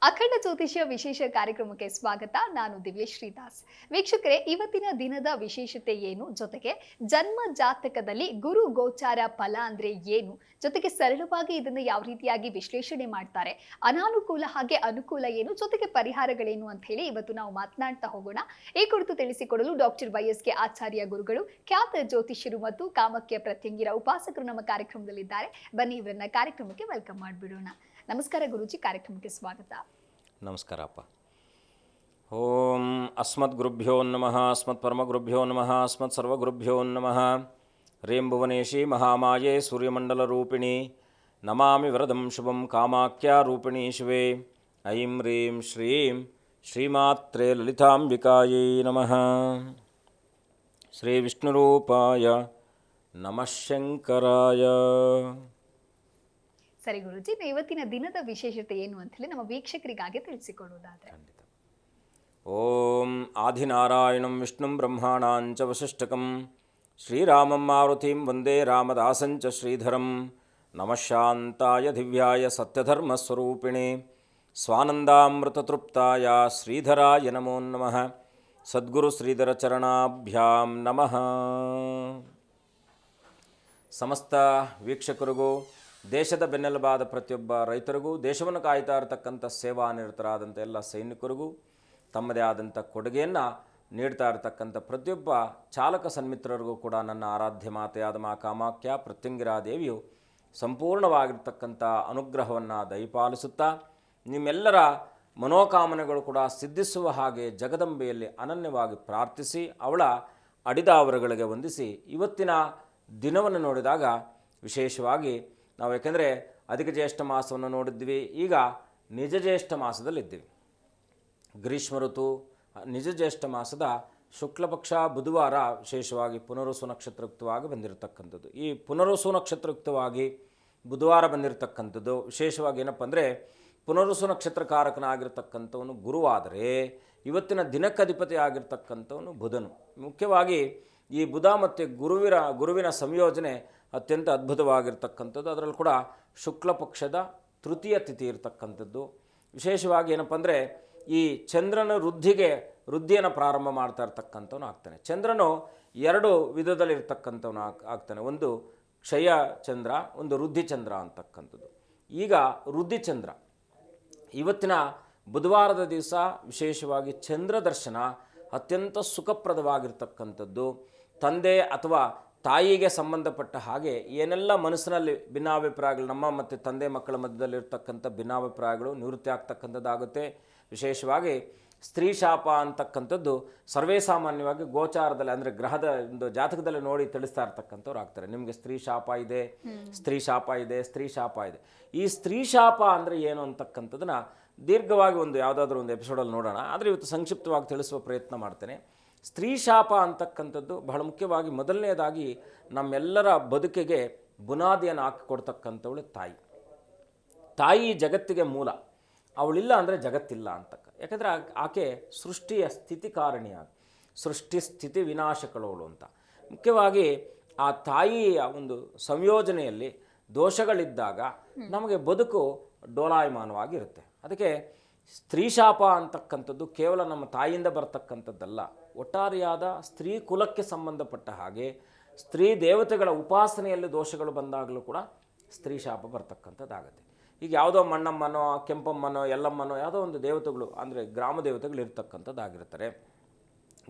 ಅಖಂಡ ಜ್ಯೋತಿಷ್ಯ ವಿಶೇಷ ಕಾರ್ಯಕ್ರಮಕ್ಕೆ ಸ್ವಾಗತ. ನಾನು ದಿವ್ಯಶ್ರೀ ದಾಸ್. ವೀಕ್ಷಕರೇ, ಇವತ್ತಿನ ದಿನದ ವಿಶೇಷತೆ ಏನು, ಜೊತೆಗೆ ಜನ್ಮ ಜಾತಕದಲ್ಲಿ ಗುರು ಗೋಚಾರ ಫಲ ಅಂದ್ರೆ ಏನು, ಜೊತೆಗೆ ಸರಳವಾಗಿ ಇದನ್ನು ಯಾವ ರೀತಿಯಾಗಿ ವಿಶ್ಲೇಷಣೆ ಮಾಡ್ತಾರೆ, ಅನಾನುಕೂಲ ಹಾಗೆ ಅನುಕೂಲ ಏನು, ಜೊತೆಗೆ ಪರಿಹಾರಗಳೇನು ಅಂತ ಹೇಳಿ ಇವತ್ತು ನಾವು ಮಾತನಾಡ್ತಾ ಹೋಗೋಣ. ಈ ಕುರಿತು ತಿಳಿಸಿಕೊಡಲು ಡಾಕ್ಟರ್ ವೈ.ಎಸ್.ಕೆ ಆಚಾರ್ಯ ಗುರುಗಳು, ಖ್ಯಾತ ಜ್ಯೋತಿಷ್ಯರು ಮತ್ತು ಕಾಮಕ್ಯ ಪ್ರತ್ಯಂಗಿರ ಉಪಾಸಕರು ನಮ್ಮ ಕಾರ್ಯಕ್ರಮದಲ್ಲಿದ್ದಾರೆ. ಬನ್ನಿ ಇವರನ್ನ ಕಾರ್ಯಕ್ರಮಕ್ಕೆ ವೆಲ್ಕಮ್ ಮಾಡಿಬಿಡೋಣ. ನಮಸ್ಕಾರ ಗುರುಜಿ, ಕಾರ್ಯಕ್ರಮಕ್ಕೆ ಸ್ವಾಗತ. ನಮಸ್ಕಾರಪ್ಪ. ಓಂ ಅಸ್ಮದ್ಗುರುಭ್ಯೋ ನಮಃ, ಅಸ್ಮತ್ಪರಮಗುರುಭ್ಯೋ ನಮಃ, ಅಸ್ಮತ್ಸರ್ವಗುರುಭ್ಯೋ ನಮಃ. ಹ್ರೀಂ ಭುವನೇಶಿ ಮಹಾಮಾಯೆ ಸೂರ್ಯಮಂಡಲರೂಪಿಣಿ ನಮಾಮಿ ವರದಂ ಶುಭಂ ಕಾಮಾಖ್ಯಾರೂಪಿಣಿ ಶಿವೆ. ಐಂ ಹ್ರೀಂ ಶ್ರೀಂ ಶ್ರೀಮಾತ್ರೇ ಲಲಿತಾಂಬಿಕಾಯೈ ನಮಃ. ಶ್ರೀ ವಿಷ್ಣುರೂಪಾಯ ನಮಃ ಶಂಕರಾಯ. ಸರಿ ಗುರುಜಿ, ಇವತ್ತಿನ ದಿನದ ವಿಶೇಷತೆ ಏನು ಅಂತ ಹೇಳಿ ನಮ್ಮ ವೀಕ್ಷಕರಿಗಾಗಿ ತಿಳಿಸಿಕೊಡುವುದಾದ್ರೆ. ಖಂಡಿತ. ಓಂ ಆದಿನಾರಾಯಣಂ ವಿಷ್ಣುಂ ಬ್ರಹ್ಮಾಣಾಂಚ ವಸಿಷ್ಠಕಂ ಶ್ರೀರಾಮಂ ಮಾರುತಿಂ ವಂದೇ ರಾಮದಾಸಂಚ ಶ್ರೀಧರಂ. ನಮಃ ಶಾಂತಾಯ ದಿವ್ಯಾಯ ಸತ್ಯಧರ್ಮಸ್ವರೂಪಿಣೆ ಸ್ವಾನಂದಾಮೃತತೃಪ್ತಾಯ ಶ್ರೀಧರಾಯ ನಮೋ ನಮಃ. ಸದ್ಗುರು ಶ್ರೀಧರ ಚರಣಾಭ್ಯಾಂ ನಮಃ. ಸಮಸ್ತ ವೀಕ್ಷಕರಿಗೂ, ದೇಶದ ಬೆನ್ನೆಲುಬಾದ ಪ್ರತಿಯೊಬ್ಬ ರೈತರಿಗೂ, ದೇಶವನ್ನು ಕಾಯ್ತಾ ಇರತಕ್ಕಂಥ ಸೇವಾನಿರತರಾದಂಥ ಎಲ್ಲ ಸೈನಿಕರಿಗೂ, ತಮ್ಮದೇ ಆದಂಥ ಕೊಡುಗೆಯನ್ನು ನೀಡ್ತಾ ಇರತಕ್ಕಂಥ ಪ್ರತಿಯೊಬ್ಬ ಚಾಲಕ ಸನ್ಮಿತ್ರರಿಗೂ ಕೂಡ ನನ್ನ ಆರಾಧ್ಯ ಮಾತೆಯಾದ ಮಾ ಕಾಮಾಖ್ಯ ಪ್ರತ್ಯಂಗಿರಾ ದೇವಿಯು ಸಂಪೂರ್ಣವಾಗಿರ್ತಕ್ಕಂಥ ಅನುಗ್ರಹವನ್ನು ದಯಪಾಲಿಸುತ್ತಾ ನಿಮ್ಮೆಲ್ಲರ ಮನೋಕಾಮನೆಗಳು ಕೂಡ ಸಿದ್ಧಿಸುವ ಹಾಗೆ ಜಗದಂಬೆಯಲ್ಲಿ ಅನನ್ಯವಾಗಿ ಪ್ರಾರ್ಥಿಸಿ ಅವಳ ಅಡಿದಾವರುಗಳಿಗೆ ವಂದಿಸಿ ಇವತ್ತಿನ ದಿನವನ್ನು ನೋಡಿದಾಗ ವಿಶೇಷವಾಗಿ ನಾವು, ಏಕೆಂದರೆ ಅಧಿಕ ಜ್ಯೇಷ್ಠ ಮಾಸವನ್ನು ನೋಡಿದ್ವಿ, ಈಗ ನಿಜ ಜ್ಯೇಷ್ಠ ಮಾಸದಲ್ಲಿದ್ದೀವಿ. ಗ್ರೀಷ್ಮ ಋತು ನಿಜ ಜ್ಯೇಷ್ಠ ಮಾಸದ ಶುಕ್ಲಪಕ್ಷ ಬುಧವಾರ ವಿಶೇಷವಾಗಿ ಪುನರ್ವಸು ನಕ್ಷತ್ರಯುಕ್ತವಾಗಿ ಬಂದಿರತಕ್ಕಂಥದ್ದು. ಈ ಪುನರ್ವಸು ನಕ್ಷತ್ರಯುಕ್ತವಾಗಿ ಬುಧವಾರ ಬಂದಿರತಕ್ಕಂಥದ್ದು ವಿಶೇಷವಾಗಿ ಏನಪ್ಪ ಅಂದರೆ, ಪುನರ್ವಸು ನಕ್ಷತ್ರಕಾರಕನಾಗಿರ್ತಕ್ಕಂಥವನು ಗುರುವಾದರೆ ಇವತ್ತಿನ ದಿನಕ್ಕಧಿಪತಿ ಆಗಿರ್ತಕ್ಕಂಥವನು ಬುಧನು. ಮುಖ್ಯವಾಗಿ ಈ ಬುಧ ಮತ್ತು ಗುರುವಿನ ಸಂಯೋಜನೆ ಅತ್ಯಂತ ಅದ್ಭುತವಾಗಿರ್ತಕ್ಕಂಥದ್ದು. ಅದರಲ್ಲೂ ಕೂಡ ಶುಕ್ಲ ಪಕ್ಷದ ತೃತೀಯ ತಿಥಿ ಇರತಕ್ಕಂಥದ್ದು. ವಿಶೇಷವಾಗಿ ಏನಪ್ಪ ಅಂದರೆ, ಈ ಚಂದ್ರನ ವೃದ್ಧಿಯನ್ನು ಪ್ರಾರಂಭ ಮಾಡ್ತಾ ಇರ್ತಕ್ಕಂಥವನು ಆಗ್ತಾನೆ. ಚಂದ್ರನು ಎರಡು ವಿಧದಲ್ಲಿರ್ತಕ್ಕಂಥವನು ಆಗ್ತಾನೆ. ಒಂದು ಕ್ಷಯ ಚಂದ್ರ, ಒಂದು ವೃದ್ಧಿ ಚಂದ್ರ ಅಂತಕ್ಕಂಥದ್ದು. ಈಗ ವೃದ್ಧಿ ಚಂದ್ರ ಇವತ್ತಿನ ಬುಧವಾರದ ದಿವಸ ವಿಶೇಷವಾಗಿ ಚಂದ್ರ ದರ್ಶನ ಅತ್ಯಂತ ಸುಖಪ್ರದವಾಗಿರ್ತಕ್ಕಂಥದ್ದು. ತಂದೆ ಅಥವಾ ತಾಯಿಗೆ ಸಂಬಂಧಪಟ್ಟ ಹಾಗೆ ಏನೆಲ್ಲ ಮನಸ್ಸಿನಲ್ಲಿ ಭಿನ್ನಾಭಿಪ್ರಾಯಗಳು, ನಮ್ಮ ಮತ್ತು ತಂದೆ ಮಕ್ಕಳ ಮಧ್ಯದಲ್ಲಿರ್ತಕ್ಕಂಥ ಭಿನ್ನಾಭಿಪ್ರಾಯಗಳು ನಿವೃತ್ತಿ ಆಗ್ತಕ್ಕಂಥದ್ದಾಗುತ್ತೆ. ವಿಶೇಷವಾಗಿ ಸ್ತ್ರೀ ಶಾಪ ಅಂತಕ್ಕಂಥದ್ದು ಸರ್ವೇ ಸಾಮಾನ್ಯವಾಗಿ ಗೋಚಾರದಲ್ಲಿ, ಅಂದರೆ ಗ್ರಹದ ಒಂದು ಜಾತಕದಲ್ಲಿ ನೋಡಿ ತಿಳಿಸ್ತಾ ಇರ್ತಕ್ಕಂಥವ್ರು ಆಗ್ತಾರೆ. ನಿಮಗೆ ಸ್ತ್ರೀ ಶಾಪ ಇದೆ, ಸ್ತ್ರೀ ಶಾಪ ಇದೆ, ಸ್ತ್ರೀ ಶಾಪ ಇದೆ. ಈ ಸ್ತ್ರೀ ಶಾಪ ಅಂದರೆ ಏನು ಅಂತಕ್ಕಂಥದ್ದನ್ನ ದೀರ್ಘವಾಗಿ ಯಾವುದಾದ್ರೂ ಒಂದು ಎಪಿಸೋಡಲ್ಲಿ ನೋಡೋಣ. ಆದರೆ ಇವತ್ತು ಸಂಕ್ಷಿಪ್ತವಾಗಿ ತಿಳಿಸುವ ಪ್ರಯತ್ನ ಮಾಡ್ತೇನೆ. ಸ್ತ್ರೀ ಶಾಪ ಅಂತಕ್ಕಂಥದ್ದು ಬಹಳ ಮುಖ್ಯವಾಗಿ ಮೊದಲನೇದಾಗಿ ನಮ್ಮೆಲ್ಲರ ಬದುಕಿಗೆ ಬುನಾದಿಯನ್ನು ಹಾಕಿಕೊಡ್ತಕ್ಕಂಥವಳು ತಾಯಿ. ತಾಯಿ ಜಗತ್ತಿಗೆ ಮೂಲ. ಅವಳಿಲ್ಲ ಅಂದರೆ ಜಗತ್ತಿಲ್ಲ ಅಂತಕ್ಕ. ಯಾಕಂದರೆ ಆಕೆ ಸೃಷ್ಟಿಯ ಸ್ಥಿತಿಕಾರಣಿಯಾಗಿ, ಸೃಷ್ಟಿ ಸ್ಥಿತಿ ವಿನಾಶಕಳವಳು ಅಂತ. ಮುಖ್ಯವಾಗಿ ಆ ತಾಯಿಯ ಒಂದು ಸಂಯೋಜನೆಯಲ್ಲಿ ದೋಷಗಳಿದ್ದಾಗ ನಮಗೆ ಬದುಕು ಡೋಲಾಯಮಾನವಾಗಿರುತ್ತೆ. ಅದಕ್ಕೆ ಸ್ತ್ರೀ ಶಾಪ ಅಂತಕ್ಕಂಥದ್ದು ಕೇವಲ ನಮ್ಮ ತಾಯಿಯಿಂದ ಬರ್ತಕ್ಕಂಥದ್ದಲ್ಲ, ಒಟ್ಟಾರೆಯಾದ ಸ್ತ್ರೀ ಕುಲಕ್ಕೆ ಸಂಬಂಧಪಟ್ಟ ಹಾಗೆ ಸ್ತ್ರೀ ದೇವತೆಗಳ ಉಪಾಸನೆಯಲ್ಲಿ ದೋಷಗಳು ಬಂದಾಗಲೂ ಕೂಡ ಸ್ತ್ರೀ ಶಾಪ ಬರ್ತಕ್ಕಂಥದ್ದಾಗುತ್ತೆ. ಈಗ ಯಾವುದೋ ಮಣ್ಣಮ್ಮನೋ, ಕೆಂಪಮ್ಮನೋ, ಎಲ್ಲಮ್ಮನೋ ಯಾವುದೋ ಒಂದು ದೇವತೆಗಳು, ಅಂದರೆ ಗ್ರಾಮ ದೇವತೆಗಳು ಇರ್ತಕ್ಕಂಥದ್ದಾಗಿರ್ತಾರೆ.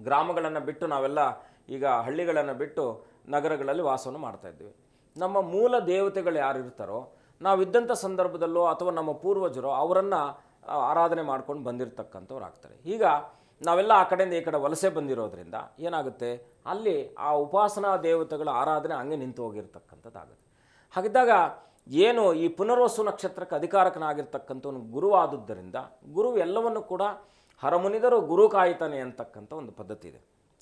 ಗ್ರಾಮಗಳನ್ನು ಬಿಟ್ಟು ನಾವೆಲ್ಲ ಈಗ ಹಳ್ಳಿಗಳನ್ನು ಬಿಟ್ಟು ನಗರಗಳಲ್ಲಿ ವಾಸವನ್ನು ಮಾಡ್ತಾಯಿದ್ದೀವಿ. ನಮ್ಮ ಮೂಲ ದೇವತೆಗಳು ಯಾರು ಇರ್ತಾರೋ, ನಾವಿದ್ದಂಥ ಸಂದರ್ಭದಲ್ಲೋ ಅಥವಾ ನಮ್ಮ ಪೂರ್ವಜರೋ ಅವರನ್ನು ಆರಾಧನೆ ಮಾಡ್ಕೊಂಡು ಬಂದಿರತಕ್ಕಂಥವ್ರು ಆಗ್ತಾರೆ. ಈಗ ನಾವೆಲ್ಲ ಆ ಕಡೆಯಿಂದ ಈ ಕಡೆ ವಲಸೆ ಬಂದಿರೋದ್ರಿಂದ ಏನಾಗುತ್ತೆ, ಅಲ್ಲಿ ಆ ಉಪಾಸನಾ ದೇವತೆಗಳ ಆರಾಧನೆ ಹಂಗೆ ನಿಂತು ಹೋಗಿರ್ತಕ್ಕಂಥದ್ದಾಗುತ್ತೆ. ಹಾಗಿದ್ದಾಗ ಏನು ಈ ಪುನರ್ವಸು ನಕ್ಷತ್ರಕ್ಕೆ ಅಧಿಕಾರಕನಾಗಿರ್ತಕ್ಕಂಥವನು ಗುರುವಾದುದರಿಂದ ಗುರು ಎಲ್ಲವನ್ನು ಕೂಡ ಹರಮುನಿದರು ಗುರು ಕಾಯ್ತಾನೆ ಅಂತಕ್ಕಂಥ ಒಂದು ಪದ್ಧತಿ ಇದೆ.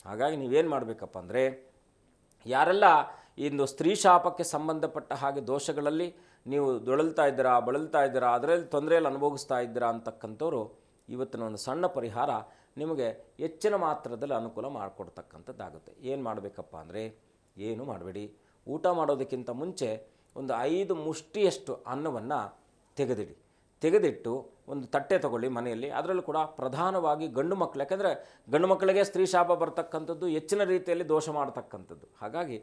ಹಾಗಾಗಿ ನೀವೇನು ಮಾಡಬೇಕಪ್ಪ ಅಂದರೆ, ಯಾರೆಲ್ಲ ಇಂದು ಸ್ತ್ರೀ ಶಾಪಕ್ಕೆ ಸಂಬಂಧಪಟ್ಟ ಹಾಗೆ ದೋಷಗಳಲ್ಲಿ ನೀವು ಬಳಲ್ತಾ ಇದ್ದೀರಾ, ಅದರಲ್ಲಿ ತೊಂದರೆಯಲ್ಲಿ ಅನುಭವಿಸ್ತಾ ಇದ್ದೀರಾ ಅಂತಕ್ಕಂಥವ್ರು ಇವತ್ತಿನ ಒಂದು ಸಣ್ಣ ಪರಿಹಾರ ನಿಮಗೆ ಹೆಚ್ಚಿನ ಮಾತ್ರದಲ್ಲಿ ಅನುಕೂಲ ಮಾಡಿಕೊಡ್ತಕ್ಕಂಥದ್ದಾಗುತ್ತೆ. ಏನು ಮಾಡಬೇಕಪ್ಪ ಅಂದರೆ, ಏನು ಮಾಡಬೇಡಿ. ಊಟ ಮಾಡೋದಕ್ಕಿಂತ ಮುಂಚೆ ಒಂದು 5 ಮುಷ್ಟಿಯಷ್ಟು ಅನ್ನವನ್ನು ತೆಗೆದಿಡಿ. ತೆಗೆದಿಟ್ಟು ಒಂದು ತಟ್ಟೆ ತಗೊಳ್ಳಿ ಮನೆಯಲ್ಲಿ. ಅದರಲ್ಲೂ ಕೂಡ ಪ್ರಧಾನವಾಗಿ ಗಂಡು ಮಕ್ಕಳು, ಯಾಕೆಂದರೆ ಗಂಡು ಮಕ್ಕಳಿಗೆ ಸ್ತ್ರೀ ಶಾಪ ಬರ್ತಕ್ಕಂಥದ್ದು, ಹೆಚ್ಚಿನ ರೀತಿಯಲ್ಲಿ ದೋಷ ಮಾಡ್ತಕ್ಕಂಥದ್ದು. ಹಾಗಾಗಿ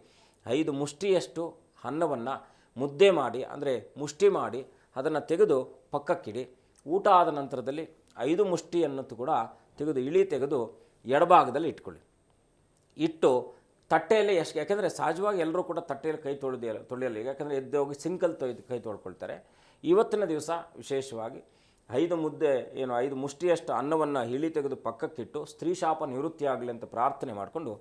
5 ಮುಷ್ಟಿಯಷ್ಟು ಅನ್ನವನ್ನು ಮುದ್ದೆ ಮಾಡಿ, ಅಂದರೆ ಮುಷ್ಟಿ ಮಾಡಿ ಅದನ್ನು ತೆಗೆದು ಪಕ್ಕಕ್ಕಿಡಿ. ಊಟ ಆದ ನಂತರದಲ್ಲಿ 5 ಮುಷ್ಟಿಯನ್ನು ಕೂಡ ತೆಗೆದು ತೆಗೆದು ಎಡಭಾಗದಲ್ಲಿ ಇಟ್ಕೊಳ್ಳಿ. ಇಟ್ಟು ತಟ್ಟೆಯಲ್ಲಿ ಎಷ್ಟು, ಯಾಕೆಂದರೆ ಸಹಜವಾಗಿ ಎಲ್ಲರೂ ಕೂಡ ತಟ್ಟೆಯಲ್ಲಿ ಕೈ ತೊಳೆಯಲ್ಲ, ಯಾಕೆಂದರೆ ಎದ್ದು ಹೋಗಿ ಸಿಂಕಲ್ಲಿ ಕೈ ತೊಳ್ಕೊಳ್ತಾರೆ. ಇವತ್ತಿನ ದಿವಸ ವಿಶೇಷವಾಗಿ 5 ಮುಷ್ಟಿಯಷ್ಟು ಅನ್ನವನ್ನು ತೆಗೆದು ಪಕ್ಕಕ್ಕಿಟ್ಟು ಸ್ತ್ರೀ ಶಾಪ ನಿವೃತ್ತಿ ಆಗಲಿ ಅಂತ ಪ್ರಾರ್ಥನೆ ಮಾಡಿಕೊಂಡು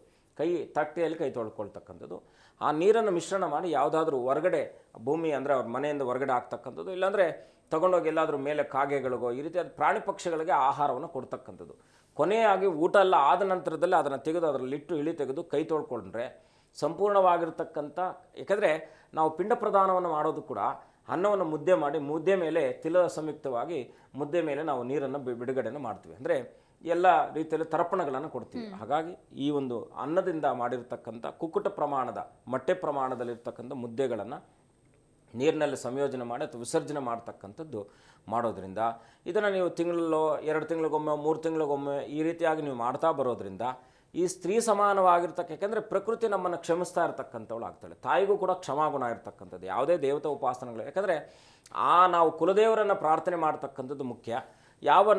ತಟ್ಟೆಯಲ್ಲಿ ಕೈ ತೊಳ್ಕೊಳ್ತಕ್ಕಂಥದ್ದು. ಆ ನೀರನ್ನು ಮಿಶ್ರಣ ಮಾಡಿ ಯಾವುದಾದ್ರೂ ಹೊರಗಡೆ ಭೂಮಿ, ಅಂದರೆ ಅವ್ರ ಮನೆಯಿಂದ ಹೊರಗಡೆ ಆಗ್ತಕ್ಕಂಥದ್ದು, ಇಲ್ಲಾಂದರೆ ತೊಗೊಂಡೋಗಿ ಎಲ್ಲಾದರೂ ಮೇಲೆ ಕಾಗೆಗಳಿಗೋ ಈ ರೀತಿ ಪ್ರಾಣಿ ಪಕ್ಷಿಗಳಿಗೆ ಆಹಾರವನ್ನು ಕೊಡ್ತಕ್ಕಂಥದ್ದು. ಕೊನೆಯಾಗಿ ಊಟ ಎಲ್ಲ ಆದ ನಂತರದಲ್ಲಿ ಅದನ್ನು ತೆಗೆದು ಅದರಲ್ಲಿಟ್ಟು ತೆಗೆದು ಕೈ ತೊಳ್ಕೊಂಡ್ರೆ ಸಂಪೂರ್ಣವಾಗಿರ್ತಕ್ಕಂಥ, ಯಾಕೆಂದರೆ ನಾವು ಪಿಂಡ ಪ್ರದಾನವನ್ನು ಮಾಡೋದು ಕೂಡ ಅನ್ನವನ್ನು ಮುದ್ದೆ ಮಾಡಿ ಮುದ್ದೆ ಮೇಲೆ ತಿಲ ಸಂಯುಕ್ತವಾಗಿ ಮುದ್ದೆ ಮೇಲೆ ನಾವು ನೀರನ್ನು ಬಿಡುಗಡೆಯನ್ನು ಮಾಡ್ತೀವಿ, ಅಂದರೆ ಎಲ್ಲ ರೀತಿಯಲ್ಲಿ ತರ್ಪಣಗಳನ್ನು ಕೊಡ್ತೀವಿ. ಹಾಗಾಗಿ ಈ ಒಂದು ಅನ್ನದಿಂದ ಮಾಡಿರ್ತಕ್ಕಂಥ ಕುಕ್ಕುಟ ಪ್ರಮಾಣದ ಮೊಟ್ಟೆ ಪ್ರಮಾಣದಲ್ಲಿರ್ತಕ್ಕಂಥ ಮುದ್ದೆಗಳನ್ನು ನೀರಿನಲ್ಲಿ ಸಂಯೋಜನೆ ಮಾಡಿ ಅಥವಾ ವಿಸರ್ಜನೆ ಮಾಡ್ತಕ್ಕಂಥದ್ದು ಮಾಡೋದ್ರಿಂದ, ಇದನ್ನು ನೀವು ತಿಂಗಳಲ್ಲೋ 2 ತಿಂಗಳಿಗೊಮ್ಮೆ 3 ತಿಂಗಳಿಗೊಮ್ಮೆ ಈ ರೀತಿಯಾಗಿ ನೀವು ಮಾಡ್ತಾ ಬರೋದ್ರಿಂದ ಈ ಸ್ತ್ರೀ ಸಮಾನವಾಗಿರ್ತಕ್ಕ, ಯಾಕೆಂದರೆ ಪ್ರಕೃತಿ ನಮ್ಮನ್ನು ಕ್ಷಮಿಸ್ತಾ ಇರ್ತಕ್ಕಂಥವಳು ಆಗ್ತಾಳೆ. ತಾಯಿಗೂ ಕೂಡ ಕ್ಷಮಾಗುಣ ಇರ್ತಕ್ಕಂಥದ್ದು ಯಾವುದೇ ದೇವತಾ ಉಪಾಸನೆಗಳು, ಯಾಕೆಂದರೆ ನಾವು ಕುಲದೇವರನ್ನು ಪ್ರಾರ್ಥನೆ ಮಾಡ್ತಕ್ಕಂಥದ್ದು ಮುಖ್ಯ.